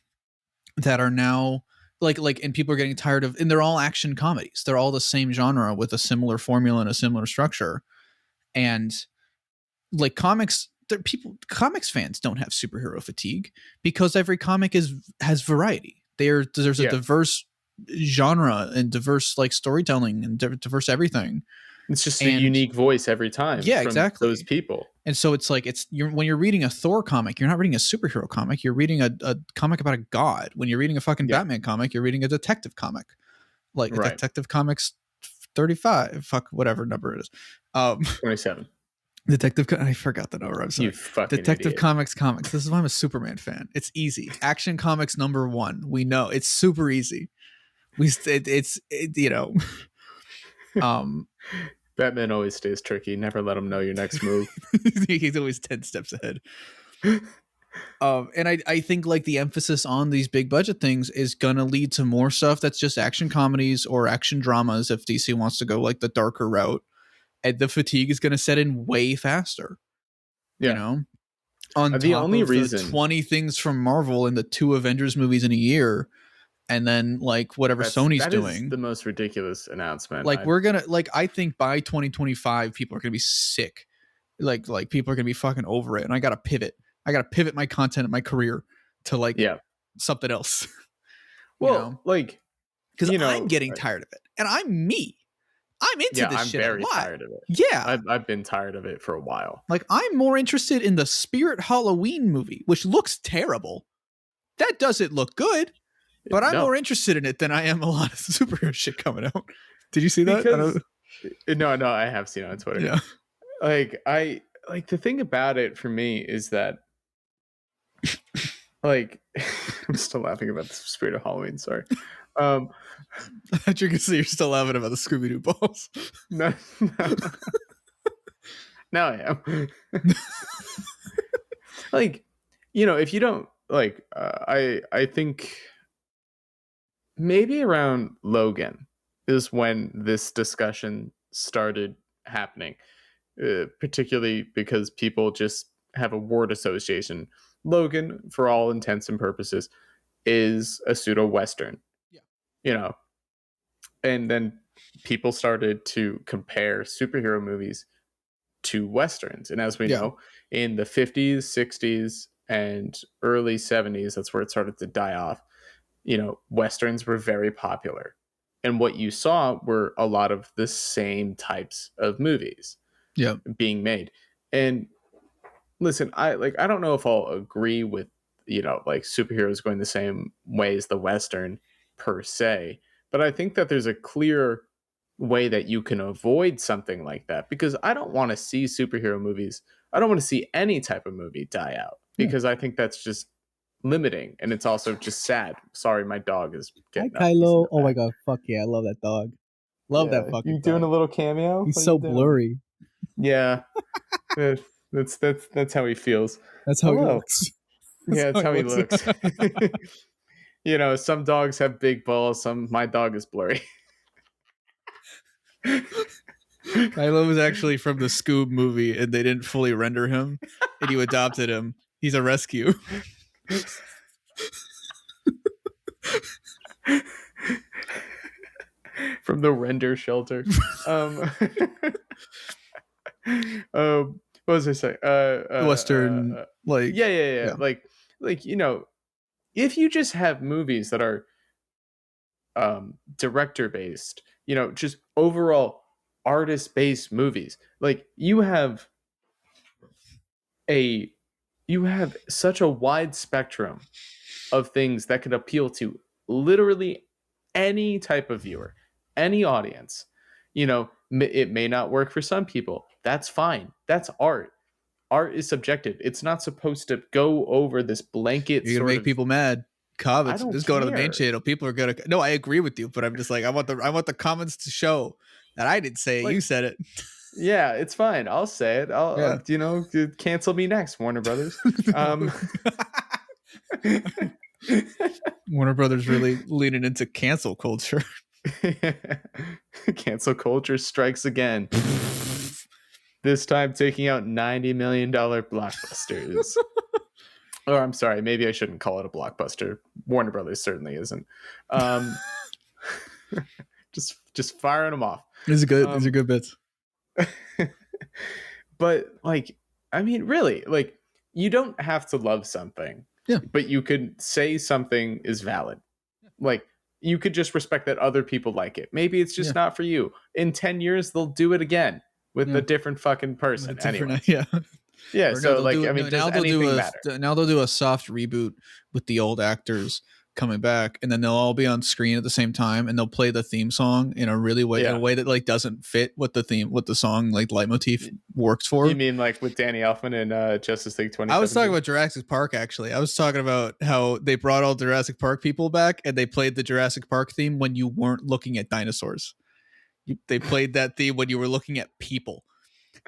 that are now and people are getting tired of, and they're all action comedies. They're all the same genre with a similar formula and a similar structure. And like comics fans don't have superhero fatigue because every comic has variety. There's a diverse genre and diverse like storytelling and diverse everything. It's just a unique voice every time. Yeah, from exactly. Those people. And so it's like when you're reading a Thor comic, you're not reading a superhero comic. You're reading a comic about a god. When you're reading a fucking Batman comic, you're reading a detective comic, like a Detective Comics 35, fuck whatever number it is, 27. I forgot the number. I'm sorry. You fucking Detective idiot. Comics. This is why I'm a Superman fan. It's easy. Action Comics #1. We know it's super easy. Batman always stays tricky. Never let him know your next move. He's always 10 steps ahead. And I think like the emphasis on these big budget things is gonna lead to more stuff that's just action comedies or action dramas if DC wants to go like the darker route. And the fatigue is gonna set in way faster. You know? on The top only of the reason 20 things from Marvel and the 2 Avengers movies in a year, and then like whatever Sony's that is doing. the most ridiculous announcement. Like we're gonna like I think by 2025 people are gonna be sick. Like people are gonna be fucking over it, and I gotta pivot. I gotta pivot my content and my career to like Yeah. something else. You know, Well, like, because you I'm know, getting tired of it, and I'm me. I'm into yeah, this I'm shit a very lot. tired of it. Yeah, I've been tired of it for a while. like I'm more interested in the Spirit Halloween movie, which looks terrible. That doesn't look good, but I'm No, more interested in it than I am a lot of superhero shit coming out. Did you see that? I because don't, no, I have seen it on Twitter. yeah. Like the thing about it for me is that like I'm still laughing about the Spirit of Halloween. Sorry. Um, I thought you could see you're still laughing about the Scooby Doo balls. no, no, now I am. Like, if you don't like, I think maybe around Logan is when this discussion started happening, particularly because people just have a word association. Logan, for all intents and purposes, is a pseudo Western, Yeah. you know, and then people started to compare superhero movies to Westerns. And as we Yeah. know, in the 50s, 60s, and early 70s, that's where it started to die off. Westerns were very popular. And what you saw were a lot of the same types of movies Yeah. being made. And listen, I don't know if I'll agree with, like superheroes going the same way as the Western per se, but I think that there's a clear way that you can avoid something like that, because I don't want to see superhero movies. I don't want to see any type of movie die out, because I think that's just limiting, and it's also just sad. Sorry, my dog is Hi, getting up. He's in Kylo. the Oh my back. god, fuck yeah, I love that dog. Love that Yeah, fucking you doing dog. a little cameo? He's What are so you doing? blurry. Yeah, that's how he feels. That's how he Hello. looks. Yeah, that's how he looks. Some dogs have big balls. My dog is blurry. Kylo was actually from the Scoob movie, and they didn't fully render him, and you adopted him. He's a rescue. From the render shelter. Um, what was I saying? Western, like Yeah. Like if you just have movies that are director based, just overall artist based movies, like you have such a wide spectrum of things that could appeal to literally any type of viewer, any audience. It may not work for some people. That's fine. That's art. Art is subjective. It's not supposed to go over this blanket you're gonna sort make of. people mad. I Comments don't just go to the main care. channel. People are gonna. No, I agree with you, but I'm just like I want the comments to show that I didn't say it. You Like, said it. yeah, it's fine. I'll say it. Yeah. Cancel me next, Warner Brothers. Warner Brothers really leaning into cancel culture. Cancel culture strikes again. This time taking out $90 million blockbusters. Or I'm sorry, maybe I shouldn't call it a blockbuster. Warner Brothers certainly isn't. Just firing them off. These are good. These are good bits. But really, like, you don't have to love something. Yeah. But you could say something is valid. Like, you could just respect that other people like it. Maybe it's just not for you. In 10 years, they'll do it again with a different fucking person. Yeah. Yeah. Or So, now does anything matter? Now they'll do a soft reboot with the old actors coming back, and then they'll all be on screen at the same time, and they'll play the theme song in a way that like doesn't fit what the song like leitmotif works for. You mean like with Danny Elfman and Justice League 20? I was talking about Jurassic Park, actually. I was talking about how they brought all Jurassic Park people back, and they played the Jurassic Park theme when you weren't looking at dinosaurs. They played that theme when you were looking at people.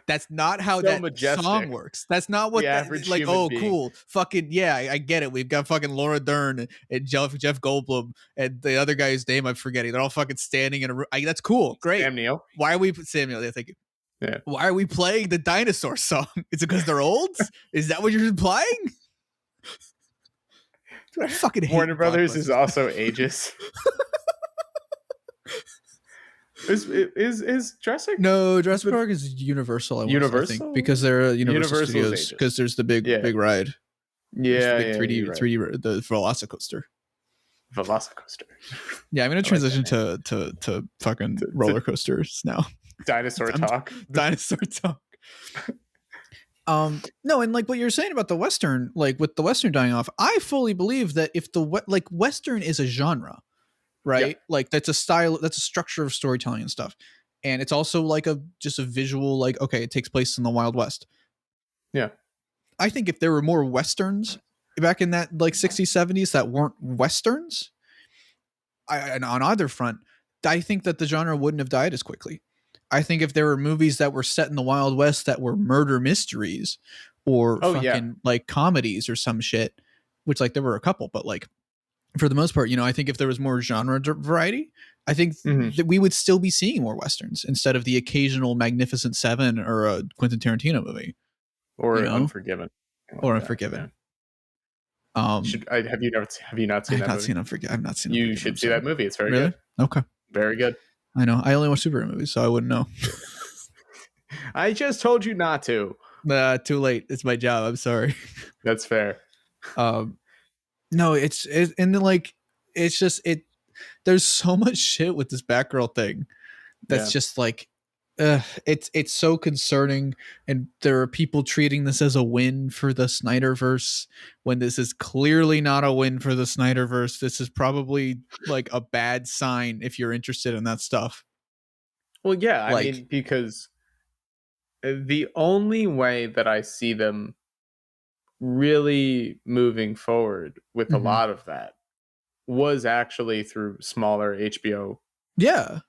That's not how that majestic. Song works. That's not what The that average like. human Oh, being. cool, fucking yeah, I get it. We've got fucking Laura Dern and Jeff Goldblum and the other guy's name I'm forgetting. They're all fucking standing in a room. That's cool, great. Sam Neill. Why are we put Samuel? Yeah, thank you. Yeah. Why are we playing the dinosaur song? Is it because they're old? Is that what you're implying? I fucking hate Warner Brothers is blockbusters. also ages. Is Jurassic? No, Jurassic Park is Universal. I think, Universal? because they're Universal Universal's Studios. ages. Because there's the big Yeah. ride. There's the Yeah, big yeah, 3D you're right. 3D the Velocicoaster. Velocicoaster. Yeah, I'm gonna like transition that to fucking roller coasters now. Dinosaur talk. Dinosaur talk. No, and like what you're saying about the Western, like with the Western dying off, I fully believe that if the like Western is a genre, right? Yeah. Like that's a style, that's a structure of storytelling and stuff. And it's also like just a visual, like, okay, it takes place in the Wild West. Yeah. I think if there were more Westerns back in that like 60s, 70s that weren't Westerns, and on either front, I think that the genre wouldn't have died as quickly. I think if there were movies that were set in the Wild West that were murder mysteries or like comedies or some shit, which like there were a couple, but like for the most part, I think if there was more genre variety, I think that we would still be seeing more Westerns instead of the occasional Magnificent Seven or a Quentin Tarantino movie. Or Unforgiven. Or Unforgiven. Yeah. Have you not seen that movie? I've not seen. You should see that movie. It's very good. Okay. Very good. I know. I only watch superhero movies, so I wouldn't know. I just told you not to. Too late. It's my job. I'm sorry. That's fair. No, it's just there's so much shit with this Batgirl thing that's just like it's so concerning, and there are people treating this as a win for the Snyderverse when this is clearly not a win for the Snyderverse. This is probably like a bad sign if you're interested in that stuff. Well, yeah, I mean, because the only way that I see them really moving forward with a lot of that was actually through smaller HBO. Yeah.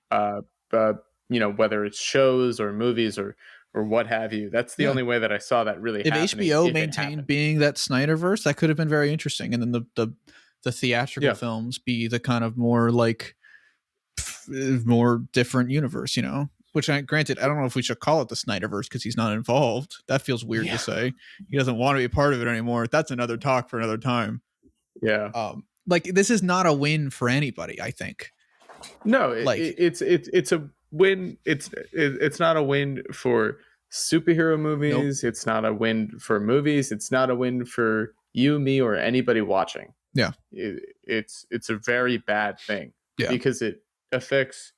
Whether it's shows or movies or what have you. That's the only way that I saw that really happening. If HBO maintained being that Snyderverse, that could have been very interesting. And then the theatrical films be the kind of more like more different universe, which granted, I don't know if we should call it the Snyderverse because he's not involved. That feels weird to say. He doesn't want to be a part of it anymore. That's another talk for another time. Yeah. Like this is not a win for anybody, I think. No, it's a win. It's not a win for superhero movies. Nope. It's not a win for movies. It's not a win for you, me, or anybody watching. Yeah. It's a very bad thing. Yeah. Because it affects,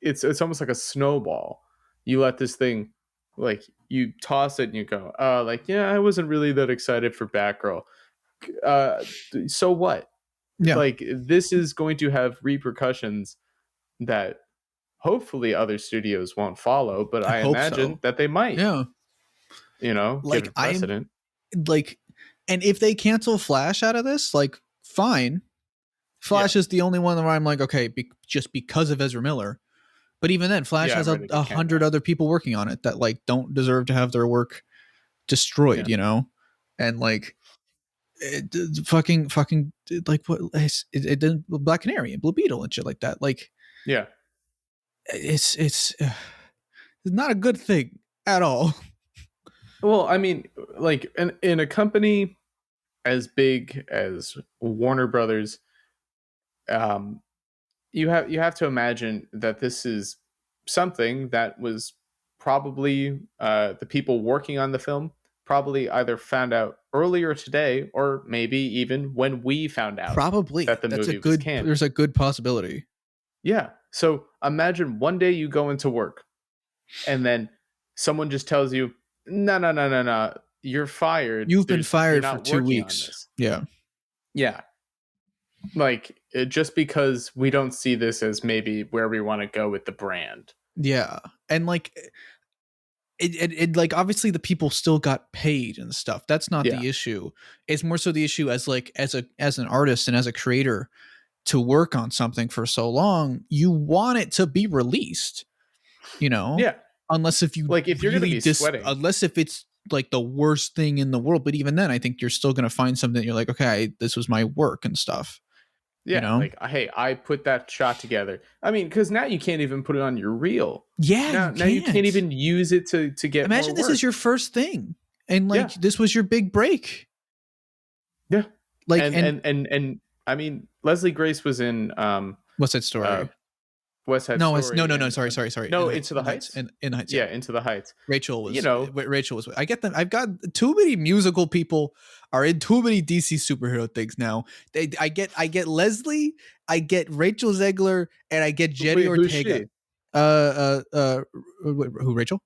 it's almost like a snowball. You let this thing, like, you toss it and you go, I wasn't really that excited for Batgirl. So what? Yeah. Like, this is going to have repercussions that hopefully other studios won't follow, but I imagine that they might. Yeah. Like, given precedent. And if they cancel Flash out of this, like, fine. Flash is the only one where I'm like, okay, just because of Ezra Miller. But even then, Flash has 100 other people working on it that like don't deserve to have their work destroyed, and like fucking like what it did Black Canary and Blue Beetle and shit like that. Like, it's not a good thing at all. Well, I mean, like in a company as big as Warner Brothers, you have to imagine that this is something that was probably the people working on the film probably either found out earlier today or maybe even when we found out that the movie was canned. There's a good possibility. Yeah. So imagine one day you go into work and then someone just tells you, no, you're fired. You've been fired for 2 weeks. Yeah. Yeah. Like, just because we don't see this as maybe where we want to go with the brand. Yeah. And like it like obviously the people still got paid and stuff. That's not the issue. It's more so the issue as like as an artist and as a creator to work on something for so long, you want it to be released. Yeah. Unless if you like if you're really gonna be sweating. Unless if it's like the worst thing in the world. But even then I think you're still gonna find something you're like, okay, this was my work and stuff. Yeah, like, hey, I put that shot together. I mean, because now you can't even put it on your reel. Yeah, Now you can't even use it to get imagine more this work. is your first thing, and like Yeah. this was your big break. Yeah, Like, and I mean, Leslie Grace was in What's that story? West Side No, Story. no. And, Sorry. no, Into the Heights. In the Heights. Yeah, Into the Heights. Rachel You know, was. I get them. I've got too many musical people are in too many DC superhero things now. I get Leslie, I get Rachel Zegler, and I get Jenny wait, who's Ortega. she? Who Rachel?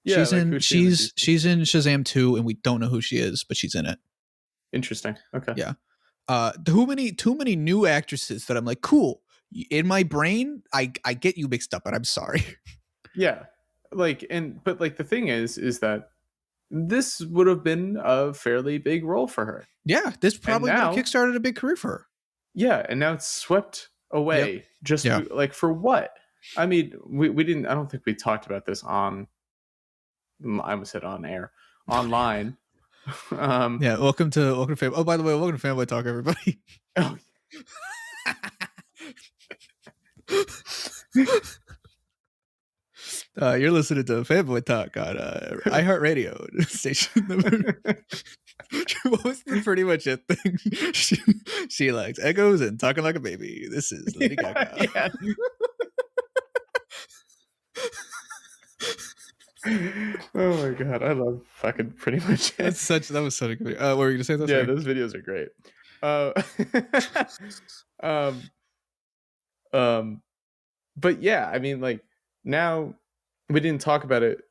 Yeah, She's in Shazam 2, and we don't know who she is, but she's in it. Interesting. Okay. Yeah. Too many new actresses that I'm like, cool. In my brain, I get you mixed up, but I'm sorry. Yeah, like, but like the thing is that this would have been a fairly big role for her. Yeah, this probably would have kickstarted a big career for her. Yeah, and now it's swept away. Yep. Like, for what? I mean, we didn't. I don't think we talked about this on. I almost said on air, online. Yeah, welcome to Fanboy. Oh, by the way, welcome to Fanboy Talk, everybody. Oh. You're listening to Fanboy Talk on iHeartRadio station number. What was pretty much it thing? She likes echoes and talking like a baby. This is Lady Gaga. Yeah. Oh my god, I love fucking pretty much it. That was such a good video. What were you gonna say? Yeah, those videos are great. But yeah, I mean, like, now we didn't talk about it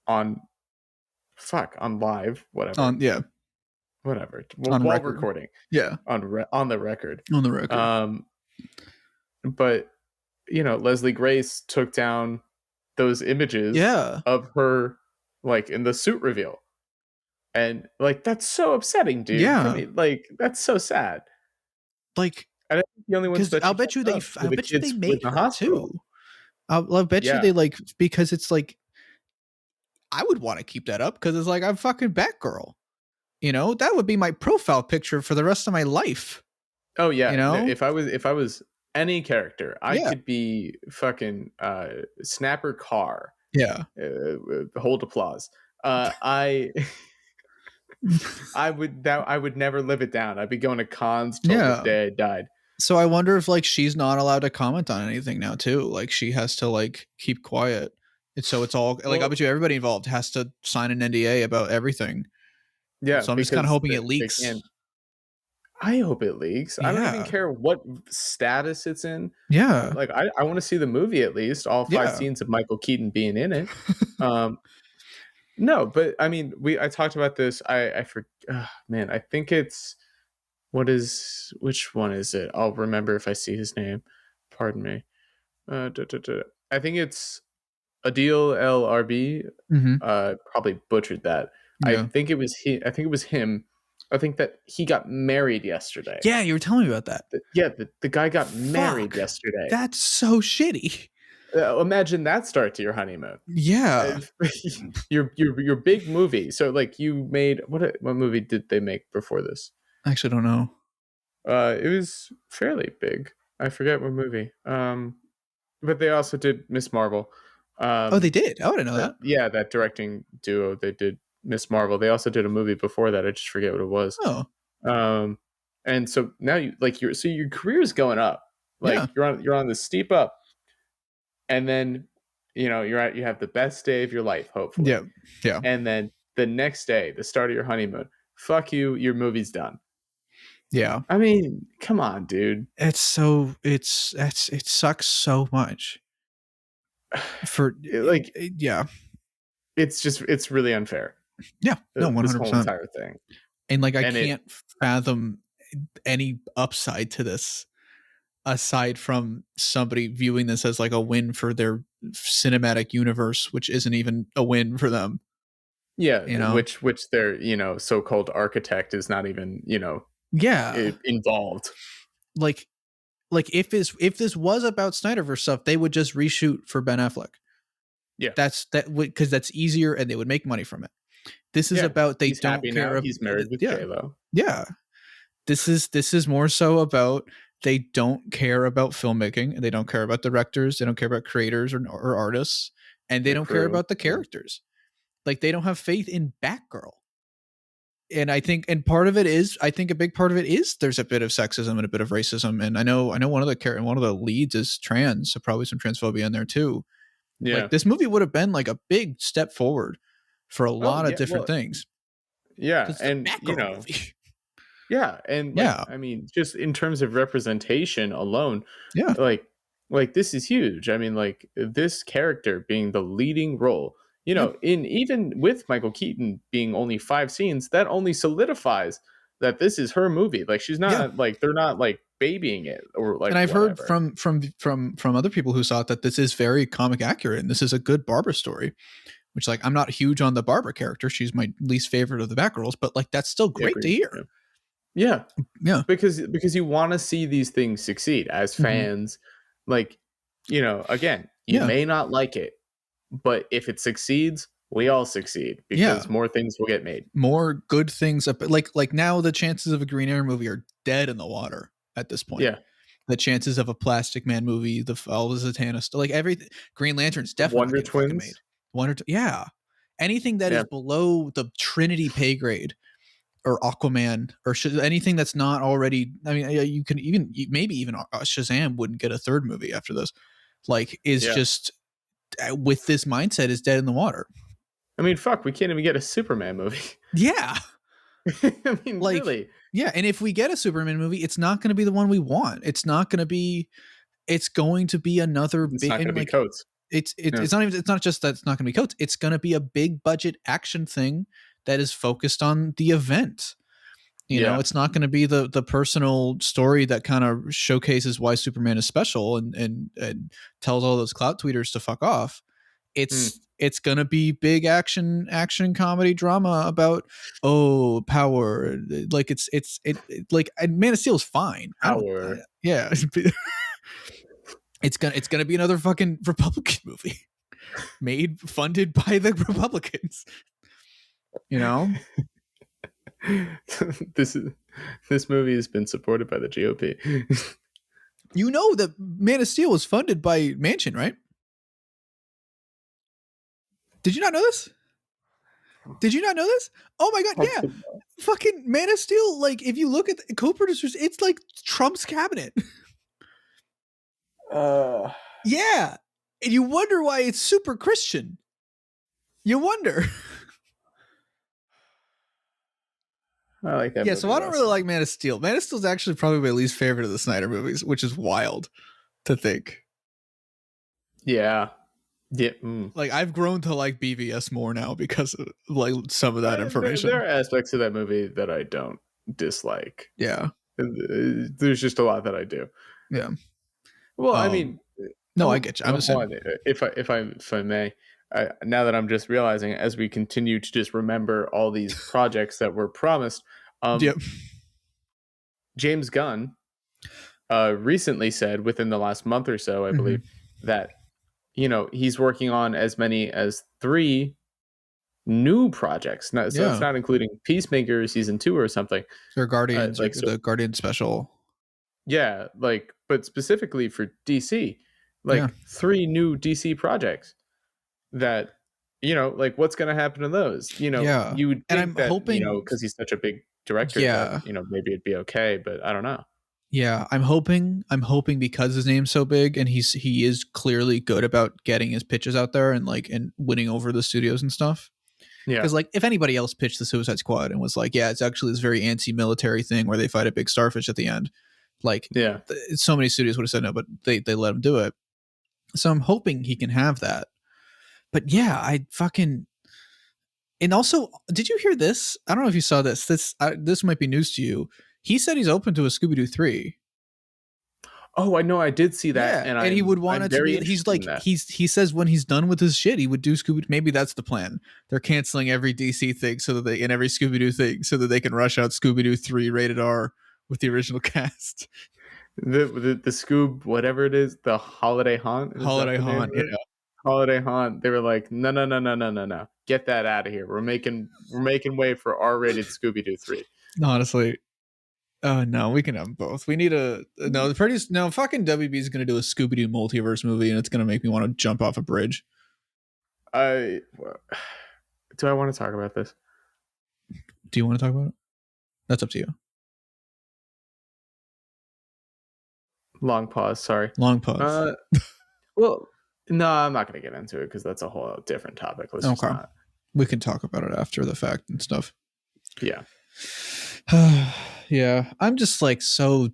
on live, whatever. Whatever. While recording. Yeah. On the record. On the record. But you know, Leslie Grace took down those images of her, like, in the suit reveal. And like, that's so upsetting, dude. Yeah. I mean, like, that's so sad. Like, I think the only ones that I'll bet you they made her too. I'll bet you they, like, because it's like, I would want to keep that up because it's like, I'm fucking Batgirl. You know, that would be my profile picture for the rest of my life. Oh yeah. You know, if I was any character, I could be fucking Snapper Carr. Yeah. Hold applause. I would never live it down. I'd be going to cons till the day I died. So I wonder if, like, she's not allowed to comment on anything now too. Like, she has to, like, keep quiet. And so it's all like, I bet you everybody involved has to sign an NDA about everything. Yeah. So I'm just kind of hoping it leaks. I hope it leaks. I don't even care what status it's in. Yeah. Like, I want to see the movie, at least all 5 scenes of Michael Keaton being in it. No, but I mean, I talked about this. I man, I think it's, which one is it? I'll remember if I see his name. Pardon me. I think it's Adil LRB. Probably butchered that. Yeah. I think it was him. I think that he got married yesterday. Yeah, you were telling me about that. The guy got married yesterday. That's so shitty. Imagine that start to your honeymoon. Yeah. your big movie. So, like, you made what movie did they make before this? I actually don't know. It was fairly big. I forget what movie. But they also did Miss Marvel. Oh, they did. I didn't know that. Yeah, that directing duo. They did Miss Marvel. They also did a movie before that. I just forget what it was. Oh. And so now your career is going up. Like, you're on the steep up. And then, you know, you have the best day of your life, hopefully. Yeah. Yeah. And then the next day, the start of your honeymoon, fuck you, your movie's done. Yeah. I mean, come on, dude. It sucks so much. For like, yeah. It's really unfair. Yeah. No, 100%. This whole entire thing. And like, I can't fathom any upside to this, aside from somebody viewing this as like a win for their cinematic universe, which isn't even a win for them. Yeah, you know, which their, you know, so-called architect is not even, you know, involved. Like if this was about Snyderverse stuff, they would just reshoot for Ben Affleck. Yeah, because that's easier and they would make money from it. This is about, they don't care. He's married with J-Lo. Yeah. This is more so about they don't care about filmmaking, and they don't care about directors, they don't care about creators or artists, and they The don't care crew. about the characters. Like they don't have faith in Batgirl. And I think, and part of it is, I think a big part of it is there's a bit of sexism and a bit of racism. And I know one of the leads is trans, so probably some transphobia in there too. Yeah. Like this movie would have been like a big step forward for a lot of yeah, different well, things. yeah, Because it's a and Batgirl movie. yeah, and like Yeah. I mean, just in terms of representation alone, Yeah. like this is huge. I mean, like this character being the leading role, Yep. in even with Michael Keaton being only 5 scenes, that only solidifies that this is her movie. Like she's Yeah. not like they're not like babying it or like And I've heard whatever. from other people who thought that this is very comic accurate and this is a good Barbara story. Which, like, I'm not huge on the Barbara character. She's my least favorite of the Batgirls, but like that's still great to hear. Yeah. Yeah. Because you want to see these things succeed as Mhm. fans. Like, again, you Yeah. may not like it, but if it succeeds, we all succeed because Yeah. more things will get made. More good things up, like now the chances of a Green Arrow movie are dead in the water at this point. Yeah. The chances of a Plastic Man movie, all the Zatanna stuff, like everything, Green Lantern's definitely Wonder not getting fucking Twins. made. Wonder, yeah, anything that is Yeah. below the Trinity pay grade, or Aquaman, or anything that's not already. I mean, you can maybe even Shazam wouldn't get a third movie after this. Like, is Yeah. just with this mindset is dead in the water. I mean, fuck, we can't even get a Superman movie. Yeah. I mean, Like, really. yeah, and if we get a Superman movie, it's not going to be the one we want. It's not going to be. It's going to be another It's big. not going to be Coates. It's not even. It's not just that it's not going to be Coates. It's going to be a big budget action thing that is focused on the event. You know, it's not going to be the personal story that kind of showcases why Superman is special and tells all those clout tweeters to fuck off. It's gonna be big action comedy drama about power. Like it's like Man of Steel is fine. Power. Yeah. It's gonna be another fucking Republican movie funded by the Republicans. You know? This movie has been supported by the GOP. You know that Man of Steel was funded by Manchin, right? Did you not know this? Oh my god, yeah. Fucking Man of Steel, like if you look at the co-producers, it's like Trump's cabinet. Yeah. And you wonder why it's super Christian. You wonder. I like that. Yeah, movie so I don't really like Man of Steel. Man of Steel is actually probably my least favorite of the Snyder movies, which is wild to think. Yeah. Yeah. Like I've grown to like BVS more now because of like some of that information. There are aspects of that movie that I don't dislike. Yeah. There's just a lot that I do. Yeah. Well, I mean, no, I get you. I'm just saying. If I may, now that I'm just realizing, as we continue to just remember all these projects that were promised, Yep. James Gunn recently said within the last month or so, I believe, that he's working on as many as 3 new projects. So it's not including Peacemaker season 2 or something. Or Guardians, like the Guardian special. Yeah, but specifically for DC, 3 new DC projects that, what's going to happen to those? You would think and I'm hoping, because he's such a big director, that, maybe it'd be okay, but I don't know. Yeah, I'm hoping because his name's so big and he is clearly good about getting his pitches out there and winning over the studios and stuff. Yeah. Because if anybody else pitched the Suicide Squad and was like, yeah, it's actually this very anti-military thing where they fight a big starfish at the end. So many studios would have said no, but they let him do it. So I'm hoping he can have that. But yeah, and also, did you hear this? I don't know if you saw this. This might be news to you. He said he's open to a Scooby-Doo 3. Oh, I know. I did see that, yeah, and he would want it to be. He's like, he says when he's done with his shit, he would do Scooby. Maybe that's the plan. They're canceling every DC thing and every Scooby-Doo thing so that they can rush out Scooby-Doo 3 rated R with the original cast. The Scoob, whatever it is, the Holiday Haunt. Holiday Haunt, yeah. Holiday Haunt. They were like, no, get that out of here. We're making way for R-rated Scooby-Doo 3. Honestly. Oh no, we can have them both. We need a no. The pretty no fucking WB is gonna do a Scooby Doo multiverse movie, and it's gonna make me want to jump off a bridge. Do I want to talk about this? Do you want to talk about it? That's up to you. Long pause. Sorry. Long pause. Well, no, I'm not going to get into it because that's a whole different topic. Let's just not. We can talk about it after the fact and stuff. Yeah. Yeah. I'm just like so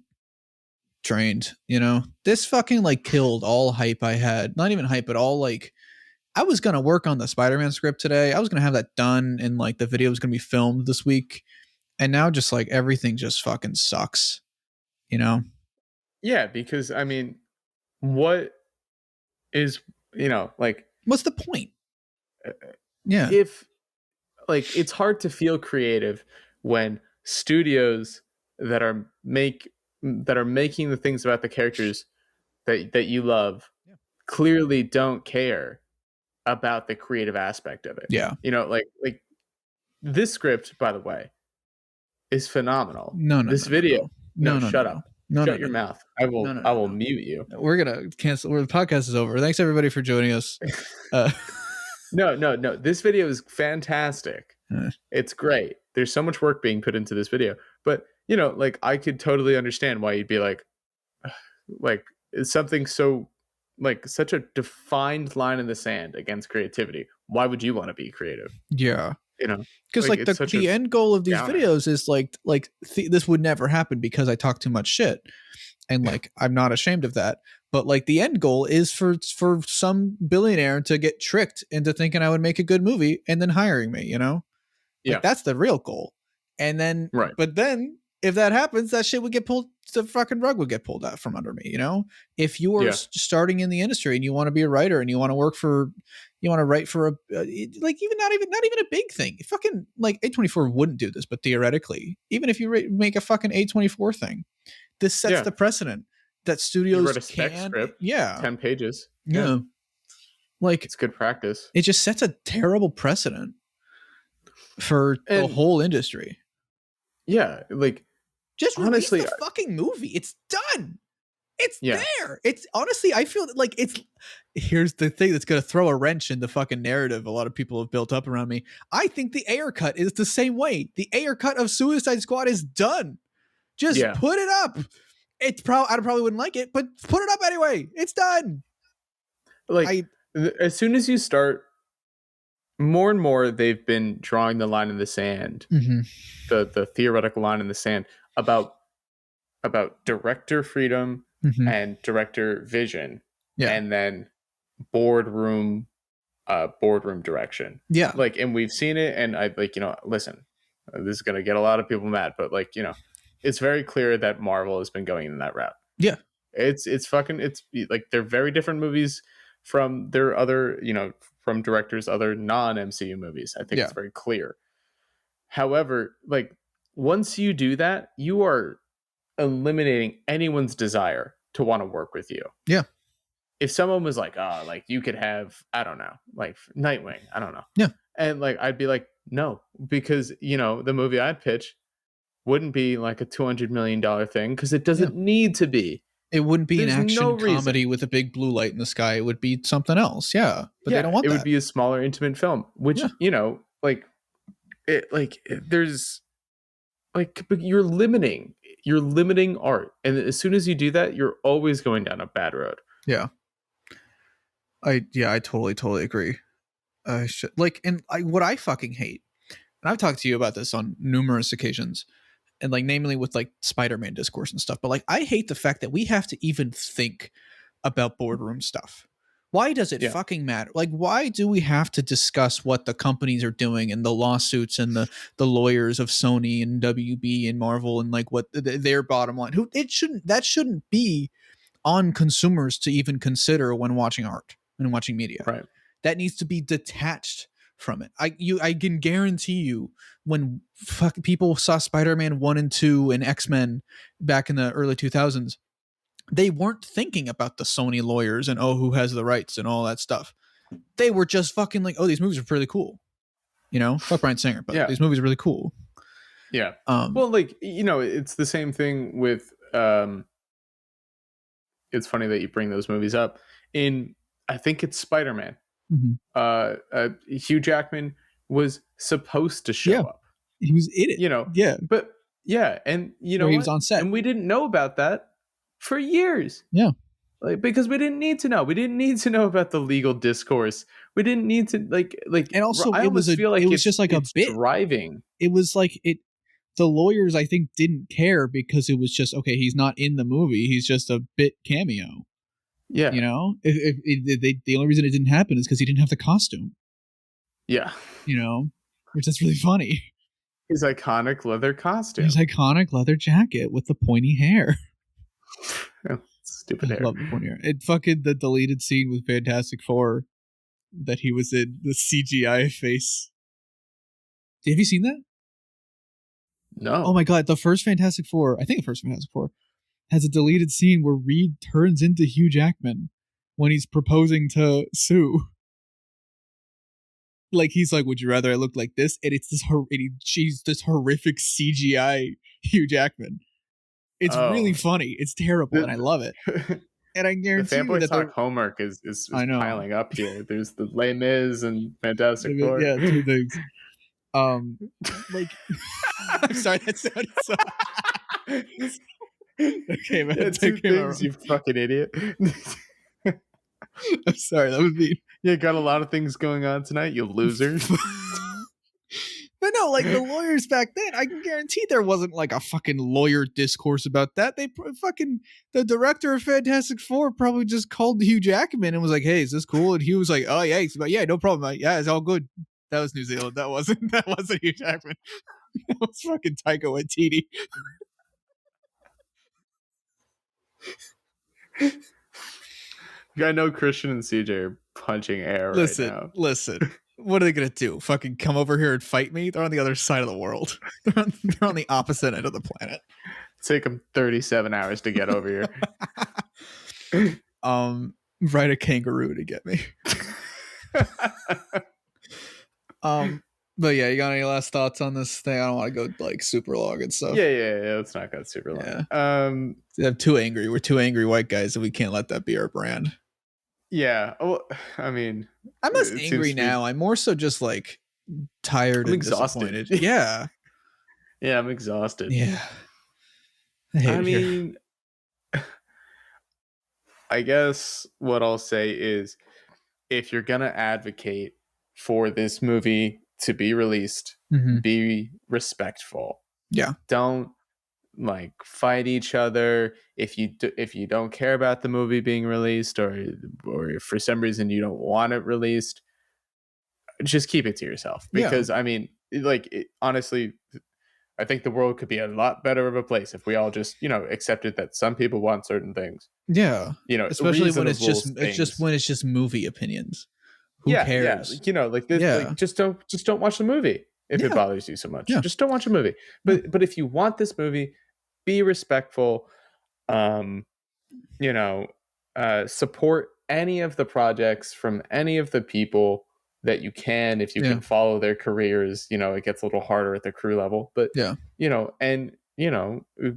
drained, you know? This fucking like killed all hype I had. Not even hype, but all like I was going to work on the Spider-Man script today. I was going to have that done and like the video was going to be filmed this week. And now just like everything just fucking sucks, you know? Yeah, because I mean, what is, like, what's the point? Yeah. If like it's hard to feel creative when studios that are making the things about the characters that you love clearly don't care about the creative aspect of it. Yeah. Like this script, by the way, is phenomenal. No, this video. No, shut no. up. No, Shut your mouth. I will mute you. We're gonna cancel. The podcast is over. Thanks everybody for joining us. No. This video is fantastic. It's great. There's so much work being put into this video. But like I could totally understand why you'd be like it's something so like such a defined line in the sand against creativity. Why would you want to be creative? Yeah. Because like the end goal of these videos is like this would never happen because I talk too much shit, and like I'm not ashamed of that. But like the end goal is for some billionaire to get tricked into thinking I would make a good movie and then hiring me. Like that's the real goal. And then but then if that happens, that shit would get pulled. The fucking rug would get pulled out from under me. If you are starting in the industry and you want to be a writer and you want to work for. You want to write for like even not even a big thing. Fucking like A24 wouldn't do this, but theoretically, even if you make a fucking A24 thing, this sets the precedent that studios you wrote a spec script, 10 pages. Yeah, like it's good practice. It just sets a terrible precedent for the whole industry. Yeah, like just honestly, release the fucking movie. It's done. It's there. It's honestly, I feel like here's the thing that's going to throw a wrench in the fucking narrative a lot of people have built up around me. I think the Ayer cut is the same way. The Ayer cut of Suicide Squad is done. Just put it up. I probably wouldn't like it, but put it up anyway. It's done. Like as soon as you start, more and more they've been drawing the line in the sand, the theoretical line in the sand about director freedom. And director vision, and then boardroom direction. Yeah, like, and we've seen it, and I listen, this is gonna get a lot of people mad, but it's very clear that Marvel has been going in that route. Yeah, it's like they're very different movies from their other from directors' other non-MCU movies. I think it's very clear. However, like once you do that, you are eliminating anyone's desire to want to work with you. Yeah. If someone was like, like you could have, I don't know, like Nightwing, I don't know. Yeah. And like, I'd be like, no, because the movie I'd pitch wouldn't be like a $200 million thing because it doesn't need to be. It wouldn't be an action comedy with a big blue light in the sky. It would be something else. Yeah. But they don't want that. It would be a smaller, intimate film, which, there's like, but you're limiting art, and as soon as you do that, you're always going down a bad road. I totally agree. What I fucking hate, and I've talked to you about this on numerous occasions, and like namely with like Spider-Man discourse and stuff, but like I hate the fact that we have to even think about boardroom stuff. Why does it fucking matter? Like, why do we have to discuss what the companies are doing and the lawsuits and the lawyers of Sony and WB and Marvel and like what their bottom line? That shouldn't be on consumers to even consider when watching art and watching media. Right. That needs to be detached from it. I can guarantee you when people saw Spider-Man 1 and 2 and X-Men back in the early 2000s, they weren't thinking about the Sony lawyers and who has the rights and all that stuff. They were just fucking like, these movies are pretty cool. Fuck Bryan Singer, but these movies are really cool. Yeah. Um, Well, like, it's the same thing with it's funny that you bring those movies up. In I think it's Spider-Man. mhm. Hugh Jackman was supposed to show Yeah, up, he was in it. Yeah, but yeah, and you where know he was what? on set. And we didn't know about that for years. Yeah, Like, because we didn't need to know. We didn't need to know about the legal discourse. We didn't need to and also I almost feel it like was just like a it's bit. driving. It was like it. The lawyers, I think, didn't care because it was just okay. He's not in the movie. He's just a bit cameo. Yeah. The only reason it didn't happen is because he didn't have the costume. Yeah. Which is really funny. His iconic leather costume. His iconic leather jacket with the pointy hair. Stupid hair. I love the pointy hair. It fucking the deleted scene with Fantastic Four that he was in, the CGI face. Have you seen that? No. Oh my god, the first Fantastic Four, I think the first Fantastic Four, has a deleted scene where Reed turns into Hugh Jackman when he's proposing to Sue. Like, he's like, would you rather I look like this? And it's she's this horrific CGI Hugh Jackman. It's really funny. It's terrible, and I love it. And I The guarantee you Fanboy that Talk homework is I know. piling up here. There's the Les Mis and Fantastic Four. Yeah, two things. Like, I'm sorry, that sounded so. Okay, man. Yeah, two things, you fucking idiot. I'm sorry, that was mean. Yeah, got a lot of things going on tonight, you loser. But no, like the lawyers back then, I can guarantee there wasn't like a fucking lawyer discourse about that. The director of Fantastic Four probably just called Hugh Jackman and was like, "Hey, is this cool?" And he was like, "Oh yeah," he's like, "Yeah, no problem. Yeah, it's all good." That was New Zealand. That wasn't Hugh Jackman. That was fucking Taika Waititi. I know Christian and CJ are punching air right now. Listen. What are they gonna do? Fucking come over here and fight me? They're on the other side of the world. They're on the opposite end of the planet. Take them 37 hours to get over here. Ride a kangaroo to get me. But yeah, you got any last thoughts on this thing? I don't want to go like super long and stuff. Yeah. Let's not go super long. Yeah. We're two angry white guys, and we can't let that be our brand. Yeah. Well, I mean, I'm less angry now. I'm more so just like tired and exhausted. Disappointed. Yeah. Yeah, I'm exhausted. Yeah. I mean, I guess what I'll say is, if you're gonna advocate for this movie to be released, be respectful. Yeah. Don't like fight each other. If you don't care about the movie being released, or if for some reason you don't want it released, just keep it to yourself. Because I mean, honestly, I think the world could be a lot better of a place if we all just accepted that some people want certain things. Yeah. Especially when it's just movie opinions. Who cares? Yeah. Like this. Like, just don't watch the movie if it bothers you so much. Yeah. Just don't watch a movie. But if you want this movie, be respectful. Support any of the projects from any of the people that you can. If you can follow their careers, it gets a little harder at the crew level. But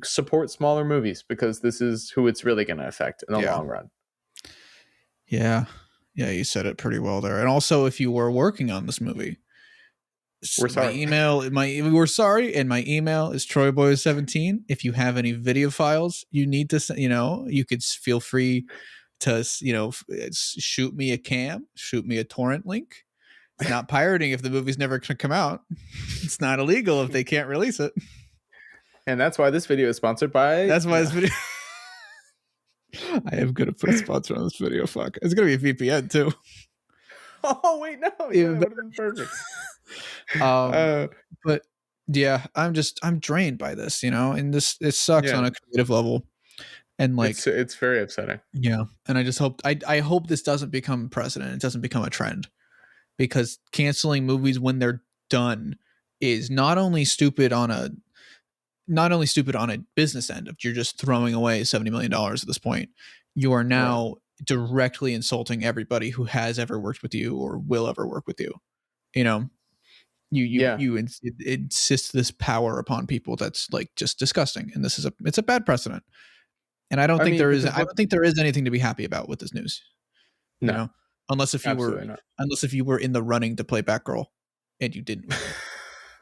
support smaller movies, because this is who it's really going to affect in the long run. Yeah, you said it pretty well there. And also, if you were working on this movie, we're sorry. We're sorry, and my email is troyboy17. If you have any video files you need to, you could feel free to, shoot me a cam, shoot me a torrent link. It's not pirating if the movie's never going to come out. It's not illegal if they can't release it. And that's why this video is sponsored by. That's why this video. I am going to put a sponsor on this video. Fuck. It's going to be a VPN too. Oh, wait, no. Yeah, that would have been perfect. But yeah, I'm drained by this, and it sucks on a creative level. And like, it's very upsetting. Yeah. And I just hope, I hope this doesn't become precedent. It doesn't become a trend, because canceling movies when they're done is not only stupid on a business end, if you're just throwing away $70 million at this point. You are now directly insulting everybody who has ever worked with you or will ever work with you. You insist this power upon people that's like just disgusting, and it's a bad precedent. And I don't think there is anything to be happy about with this news. No, you know, unless if you were in the running to play Batgirl and you didn't.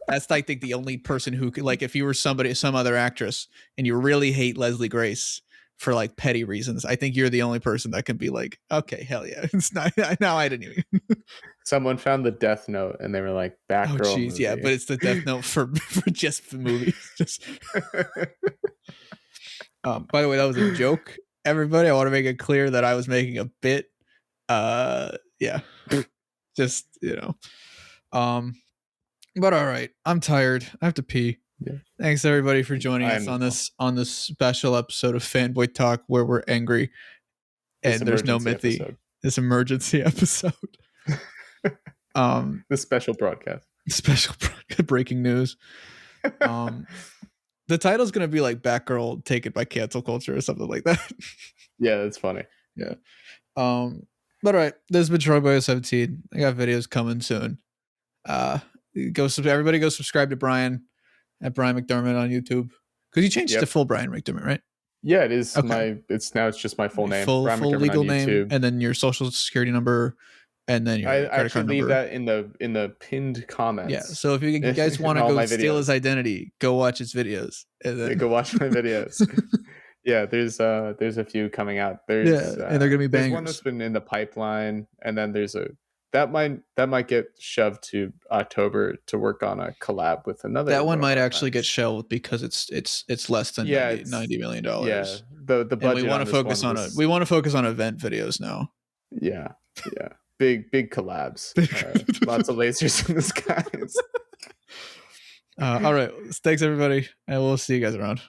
That's I think the only person who could, like, if you were some other actress and you really hate Leslie Grace for like petty reasons, I think you're the only person that can be like, okay, hell yeah, it's not. Now I didn't even. Someone found the Death Note and they were like, Batgirl. Oh jeez, yeah, but it's the Death Note for just the movie. Just. By the way, that was a joke, everybody. I want to make it clear that I was making a bit. Yeah, just but all right, I'm tired. I have to pee. Yeah. Thanks everybody for joining us on this special episode of Fanboy Talk where we're angry and there's no Mithi. This emergency episode. The special broadcast. Breaking news. The title's gonna be like Batgirl taken by cancel culture or something like that. Yeah, that's funny. Yeah. But all right, this has been Troy Boy 17. I got videos coming soon. Everybody go subscribe to Brian at Brian McDermott on YouTube, because you changed it to full Brian McDermott, right? Yeah, it is. Okay. It's just my full name, full legal name, YouTube. and then your social security number, and then your I actually leave that in the pinned comments. Yeah, so if you guys want to go steal his identity, go watch his videos. And then... go watch my videos. Yeah, there's a few coming out. And they're gonna be bangers. There's one that's been in the pipeline, and then there's that might get shoved to October to work on a collab with another. That one might actually get shelved because it's less than $90 million. Yeah, the budget. And we want to focus on we want to focus on event videos now. Yeah, big collabs. Lots of lasers in the skies. All right, thanks everybody, and we'll see you guys around.